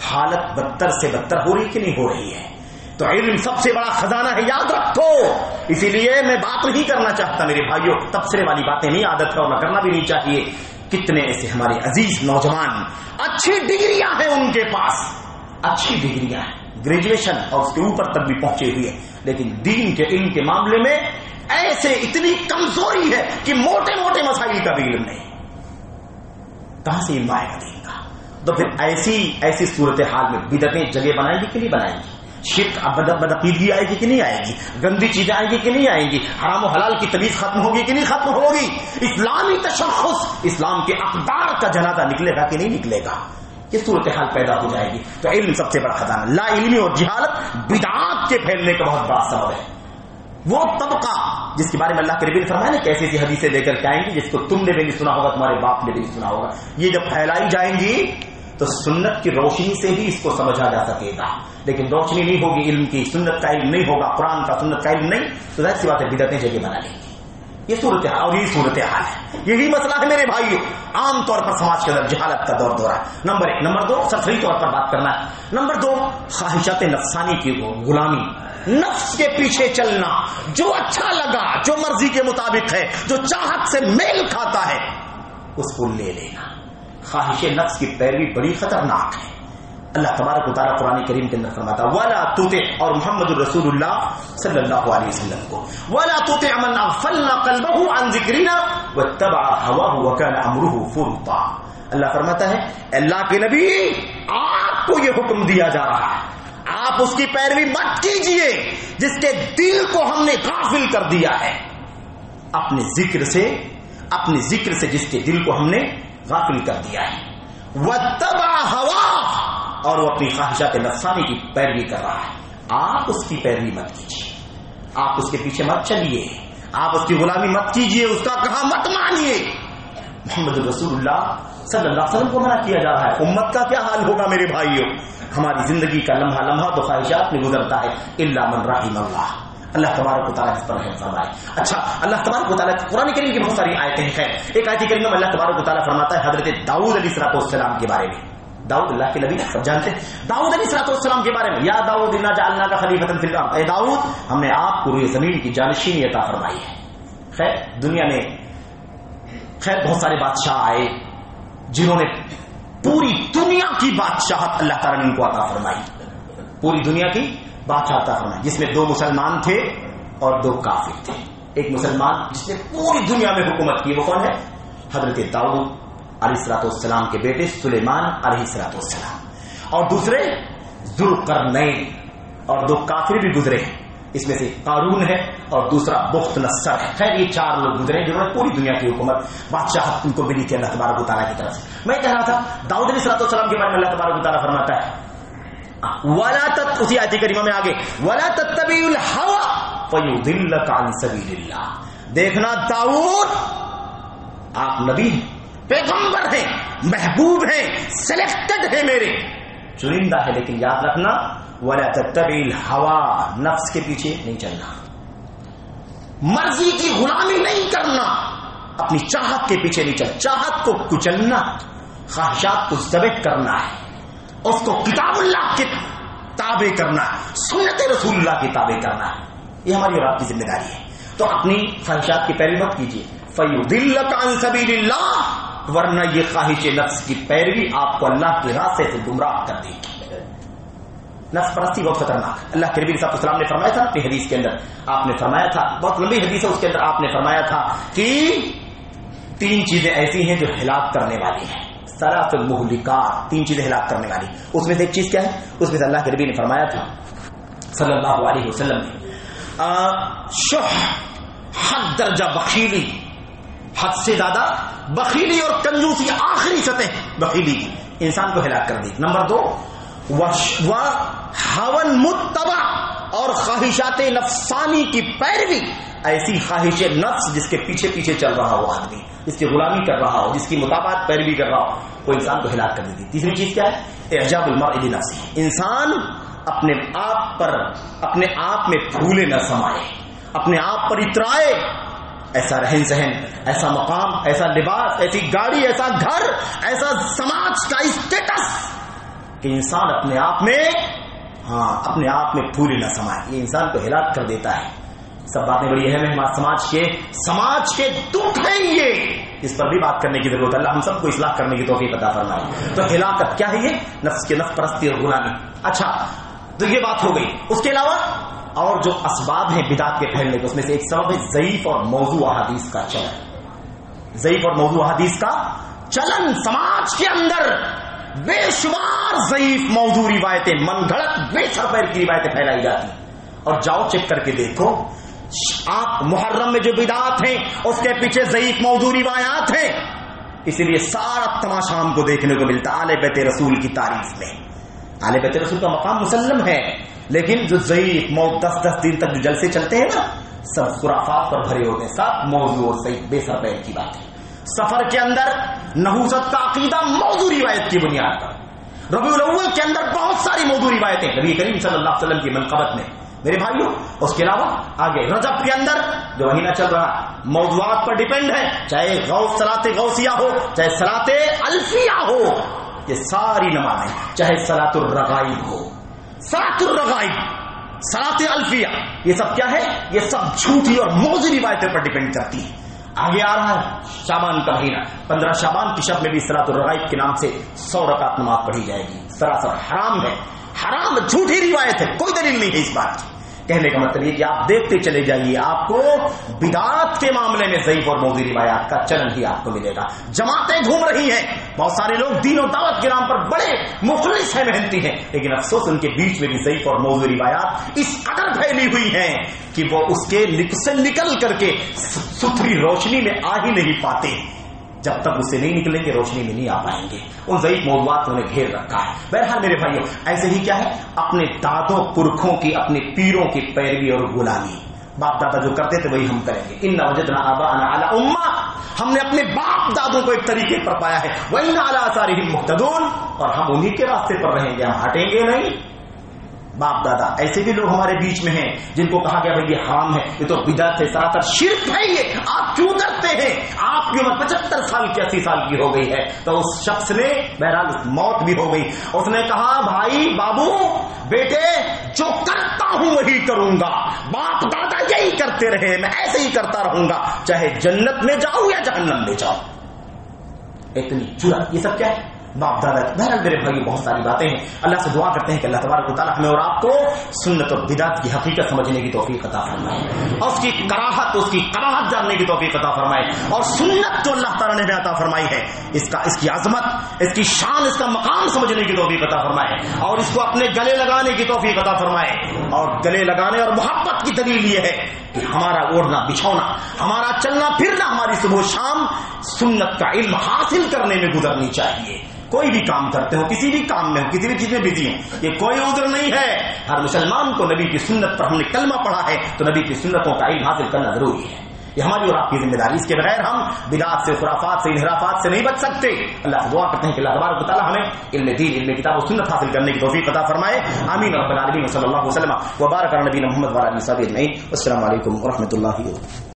حالت بدتر سے بدتر ہو رہی کہ نہیں ہو رہی ہے؟ تو علم سب سے بڑا خزانہ ہے، یاد رکھو. اسی لیے میں بات نہیں کرنا چاہتا میرے بھائیوں، تبصرے والی باتیں نہیں عادت کا، اور نہ کرنا بھی نہیں چاہیے. کتنے ایسے ہمارے عزیز نوجوان اچھی ڈگریاں ہیں ان کے پاس، اچھی ڈگریاں ہیں، گریجویشن اور اس کے اوپر تک بھی پہنچے ہوئے، لیکن دین کے علم کے معاملے میں ایسے اتنی کمزوری ہے کہ موٹے موٹے مسائل کا بھی علم نہیں. کہاں سے علم آئے گا دین کا؟ تو پھر ایسی صورتحال میں بدعتیں جگہ بنائیں گی کہ نہیں بنائیں گی؟ شرک بدعقیدگی آئے گی کہ نہیں آئے گی؟ گندی چیزیں آئیں گی کہ نہیں آئیں گی؟ حرام و حلال کی تمیز ختم ہوگی کہ نہیں ختم ہوگی؟ اسلامی تشخص، اسلام کے اقدار کا جنازہ نکلے گا کہ نہیں نکلے گا؟ یہ صورتحال پیدا ہو جائے گی. تو علم سب سے بڑا خزانہ. لا علمی اور جہالت بدعات کے پھیلنے کا بہت بڑا سبب ہے. وہ طبقہ جس کے بارے میں اللہ کے نبی نے فرمایا نا کہ ایسی ایسی حدیثیں لے کر کے آئیں گی جس کو تم نے بھی نہیں سنا ہوگا، تمہارے باپ نے بھی نہیں سنا ہوگا. یہ جب پھیلائی جائیں گی تو سنت کی روشنی سے ہی اس کو سمجھا جا سکے گا. لیکن روشنی نہیں ہوگی علم کی، سنت کا علم نہیں ہوگا، قرآن کا سنت کا علم نہیں، تو ظاہر سی بات ہے بدعتیں جگہ بنا لیں گی. یہ صورتحال اور یہی صورتحال ہے، یہی مسئلہ ہے میرے بھائیو. عام طور پر سماج کے اندر جہالت کا دور دورہ ہے. نمبر 1. نمبر 2 سرسری طور پر بات کرنا ہے. نمبر 2 خواہشات نفسانی کی غلامی، نفس کے پیچھے چلنا، جو اچھا لگا، جو مرضی کے مطابق ہے، جو چاہت سے میل کھاتا ہے اس کو لے لینا. خواہش نفس کی پیروی بڑی خطرناک ہے. اللہ تبارک و تعالیٰ قرآن کریم کے اندر فرماتا وَلَا تُطِعْ، اور محمد الرسول اللہ صلی اللہ علیہ وسلم کو وَلَا تُطِعْ مَنْ أَغْفَلْنَا قَلْبَهُ عَنْ ذِكْرِنَا وَاتَّبَعَ هَوَاهُ وَكَانَ أَمْرُهُ فُرُطًا. اللہ فرماتا ہے اللہ کے نبی، آپ کو یہ حکم دیا جا رہا ہے، آپ اس کی پیروی مت کیجئے جس کے دل کو ہم نے غافل کر دیا ہے. اپنے ذکر سے جس کے دل کو ہم نے غافل کر دیا ہے. وَاتَّبَعَ هَوَاهُ، اور وہ اپنی خواہشات نفسانی کی پیروی کر رہا ہے. آپ اس کی پیروی مت کیجیے، آپ اس کے پیچھے مت چلیے، آپ اس کی غلامی مت کیجیے، اس کا کہا مت مانیے. محمد رسول اللہ صلی اللہ علیہ وسلم کو منع کیا جا رہا ہے. امت کا کیا حال ہوگا میرے بھائیوں؟ ہماری زندگی کا لمحہ لمحہ تو خواہشات میں گزرتا ہے. الا من رحم اللہ، اللہ تبارک و تعالیٰ اس پر رحم فرمائے. اچھا، اللہ تبارک و تعالیٰ قرآن کریم کی بہت ساری آیتیں ہیں. خیر، ایک آیت کریمہ میں اللہ تبارک و تعالیٰ فرماتا ہے حضرت داؤد علیہ السلام کے بارے میں. داؤد اللہ کے نبی سب جانتے ہیں. داؤد علیہ السلام کے بارے میں یا داؤد انا جعلناک خلیفۃ فی الارض، اے داؤد ہم نے آپ کو روئے زمین کی جانشینی عطا فرمائی ہے. خیر، دنیا میں بہت سارے بادشاہ آئے جنہوں نے پوری دنیا کی بادشاہت اللہ تعالیٰ نے ان کو عطا فرمائی. پوری دنیا کی بادشاہ عطا فرمائی، جس میں 2 مسلمان تھے اور 2 کافر تھے. ایک مسلمان جس نے پوری دنیا میں حکومت کی، وہ کون ہے؟ حضرت داؤد علیہ السلام کے بیٹے سلیمان علیہ السلام. اور دوسرے ذوالقرنین، اور 2 کافر بھی گزرے ہیں. اس میں سے قارون ہے اور دوسرا بخت نصر ہے. خیر، یہ 4 لوگ گزرے جنہوں نے پوری دنیا کی حکومت بادشاہت ان کو ملی تھی اللہ تبارک و تعالیٰ کی طرف سے. میں کہہ رہا تھا داؤد علیہ السلام کے بارے میں اللہ تبارک و تعالیٰ فرماتا ہے اسی آیت کریمہ میں آگے وَلَا تَتَّبِعُوا الْهَوَىٰ فَيُضِلَّكَ عَنْ سَبِيلِ اللَّهِ. دیکھنا داؤد، آپ نبی ہیں، پیغمبر ہیں، محبوب ہیں، سلیکٹڈ ہیں، میرے چنندہ ہے، لیکن یاد رکھنا وَلَا تَتَّبِعُوا الْهَوَىٰ، نفس کے پیچھے نہیں چلنا، مرضی کی غلامی نہیں کرنا، اپنی چاہت کے پیچھے نہیں چلنا. چاہت کو کچلنا، خواہشات کو ذبح کرنا ہے، اس کو کتاب اللہ کے تابع کرنا ہے، سنت رسول اللہ کی تابع کرنا ہے. یہ ہماری اور آپ کی ذمہ داری ہے. تو اپنی خواہشات کی پیروی مت کیجیے. فَيُضِلَّكَ عَنْ سَبِيلِ اللَّهِ، ورنہ یہ خواہش نفس کی پیروی آپ کو اللہ کے راستے سے گمراہ کر دے گی. نفس پرستی بہت خطرناک. اللہ کے نبی صلی اللہ علیہ وسلم نے فرمایا تھا کہ حدیث کے اندر آپ نے فرمایا تھا، بہت لمبی حدیث ہے، اس کے اندر آپ نے فرمایا تھا کہ 3 چیزیں ایسی ہیں جو ہلاک کرنے والی ہیں. ثلاث المہلکات، 3 چیزیں ہلاک کرنے والی. اس میں سے ایک چیز کیا ہے؟ اس میں سے اللہ کے نبی نے فرمایا تھا صلی اللہ علیہ وسلم نے شح، حد درجہ بخیلی، حد سے زیادہ بخیلی اور کنجوسی، آخری سطح بخیلی کی انسان کو ہلاک کر دی. نمبر 2 وہوى متبع، اور خواہشات نفسانی کی پیروی، ایسی خواہش نفس جس کے پیچھے پیچھے چل رہا ہو آدمی، جس کی غلامی کر رہا ہو، جس کی مطابقت پیروی کر رہا ہو، وہ انسان کو ہلاک کر دیتی ہے۔ تیسری چیز کیا ہے؟ اعجاب المرء بنفسه، انسان اپنے آپ میں پھولے نہ سمائے، اپنے آپ پر اترائے، ایسا رہن سہن، ایسا مقام، ایسا لباس، ایسی گاڑی، ایسا گھر، ایسا سماج کا اسٹیٹس کہ انسان اپنے آپ میں پھولے نہ سمائے، یہ انسان کو ہلاک کر دیتا ہے۔ سب باتیں بڑی اہم ہیں، سماج کے دکھ ہیں یہ، اس پر بھی بات کرنے کی ضرورت ہے۔ اللہ ہم سب کو اصلاح کرنے کی توفیق عطا فرمائے۔ تو ہلاکت کیا ہے؟ یہ نفس پرستی اور غلامی۔ اچھا، تو یہ بات ہو گئی۔ اس کے علاوہ اور جو اسباب ہیں بدعت کے پھیلنے کے، اس میں سے ایک سبب ہے ضعیف اور موضوع احادیث کا چلن۔ ضعیف اور موضوع احادیث کا چلن، سماج کے اندر بے شمار ضعیف موضوع روایتیں، من گھڑت بے سر پیر کی روایتیں پھیلائی جاتی ہیں۔ اور جاؤ چیک کر کے دیکھو، آپ محرم میں جو بدعات ہیں اس کے پیچھے ضعیف موضوع روایات ہیں، اسی لیے سارا تماشا ہم کو دیکھنے کو ملتا ہے۔ آل بیت رسول کی تعریف میں، آل بیت رسول کا مقام مسلم ہے، لیکن جو ضعیف 10 دن تک جو جلسے چلتے ہیں نا، سب خرافات پر بھرے ہوتے ہیں، سب موضوع اور صحیح بے سر پیر کی بات ہے۔ سفر کے اندر نحوست کا عقیدہ موضوع روایت کی بنیاد پر، ربیع الاول کے اندر بہت ساری موضوع روایتیں نبی کریم صلی اللہ علیہ وسلم کی منقبت میں میرے بھائیوں۔ اس کے علاوہ آگے رجب کے اندر جو مہینہ چل رہا موضوعات پر ڈیپینڈ ہے، چاہے صلاۃ غوثیہ ہو، چاہے صلاۃ الفیہ ہو، یہ ساری نمازیں، چاہے صلاۃ الرغائب ہو، صلاۃ الرغائب، صلاۃ الفیہ، یہ سب کیا ہے؟ یہ سب جھوٹی اور موضوع روایتوں پر ڈیپینڈ کرتی ہے۔ آگے آ رہا ہے شعبان کا مہینہ، 15 شعبان کی شب میں بھی صلاۃ الرغائب کے نام سے 100 رکعت نماز پڑھی جائے گی، سراسر حرام ہے، حرام، جھوٹی روایت ہے، کوئی دلیل نہیں ہے اس بات کی۔ کہنے کا مطلب یہ کہ آپ دیکھتے چلے جائیے، آپ کو بدعات کے معاملے میں ضعیف اور موضوع روایات کا چلن ہی آپ کو ملے گا۔ جماعتیں گھوم رہی ہیں، بہت سارے لوگ دین و دعوت کے نام پر بڑے مخلص ہیں، محنتی ہیں، لیکن افسوس ان کے بیچ میں بھی ضعیف اور موضوع روایات اس قدر پھیلی ہوئی ہیں کہ وہ اس کے سے نکل کر کے ستھری روشنی میں آ ہی نہیں پاتے۔ جب تک اسے نہیں نکلیں گے روشنی میں نہیں آ پائیں گے۔ ان ضعیف موضوعات کو انہیں گھیر رکھا ہے۔ بہرحال میرے بھائیوں، ایسے ہی کیا ہے؟ اپنے دادوں پرکھوں کی، اپنے پیروں کی پیروی اور غلامی، باپ دادا جو کرتے تھے وہی ہم کریں گے۔ اِنَّا وَجَدْنَا آبَاءَنَا عَلَىٰ أُمَّةٍ، ہم نے اپنے باپ دادوں کو ایک طریقے پر پایا ہے، وَإِنَّا عَلَىٰ آثَارِهِم مُقْتَدُونَ، اور ہم انہی کے راستے پر رہیں گے، ہم ہٹیں گے نہیں۔ باپ دادا ایسے بھی لوگ ہمارے بیچ میں ہیں جن کو کہا گیا بھائی یہ حرام ہے، یہ تو بدعت ہے، سراسر شرک ہے، یہ آپ کیوں ڈرتے ہیں؟ آپ کی عمر 75 سال کی 80 سال کی ہو گئی ہے۔ تو اس شخص نے بہرحال موت بھی ہو گئی، اس نے کہا بھائی بابو بیٹے جو کرتا ہوں وہی کروں گا، باپ دادا یہی کرتے رہے، میں ایسے ہی کرتا رہوں گا، چاہے جنت میں جاؤں یا جہنم میں جاؤں۔ اتنی جرأت، یہ سب کیا ہے؟ باپ دادا۔ بہرحال میرے بھائی بہت ساری باتیں ہیں، اللہ سے دعا کرتے ہیں کہ اللہ تبارک و تعالیٰ ہمیں اور آپ کو سنت اور بدعت کی حقیقت سمجھنے کی توفیق عطا فرمائے، اور اس کی کراہت، اس کی قباحت جاننے کی توفیق عطا فرمائے، اور سنت جو اللہ تعالیٰ نے ہمیں عطا فرمائی ہے اس کی عظمت، اس کی شان، اس کا مقام سمجھنے کی توفیق عطا فرمائے، اور اس کو اپنے گلے لگانے کی توفیق عطا فرمائے۔ اور گلے لگانے اور محبت کی دلیل یہ ہے کہ ہمارا اوڑھنا بچھونا، ہمارا چلنا پھرنا، ہماری صبح و شام سنت کا علم حاصل کرنے میں گزرنی چاہیے۔ کوئی بھی کام کرتے ہو، کسی بھی کام میں ہو، کسی بھی چیز میں بزی ہو، یہ کوئی عذر نہیں ہے۔ ہر مسلمان کو نبی کی سنت پر ہم نے کلمہ پڑھا ہے تو نبی کی سنتوں کا علم حاصل کرنا ضروری ہے، یہ ہماری اور آپ کی ذمہ داری۔ اس کے بغیر ہم بدعات سے، خرافات سے، انحرافات سے نہیں بچ سکتے۔ اللہ سے دعا کرتے ہیں کہ اللہ تبارک و تعالیٰ ہمیں علم دین، علم کتاب و سنت حاصل کرنے کی توفیق عطا فرمائے۔ آمین رب العالمین، صلی اللہ وسلم وبارک علی نبینا محمد وعلی آلہ وصحبہ اجمعین۔ السلام علیکم ورحمۃ اللہ وبرکاتہ۔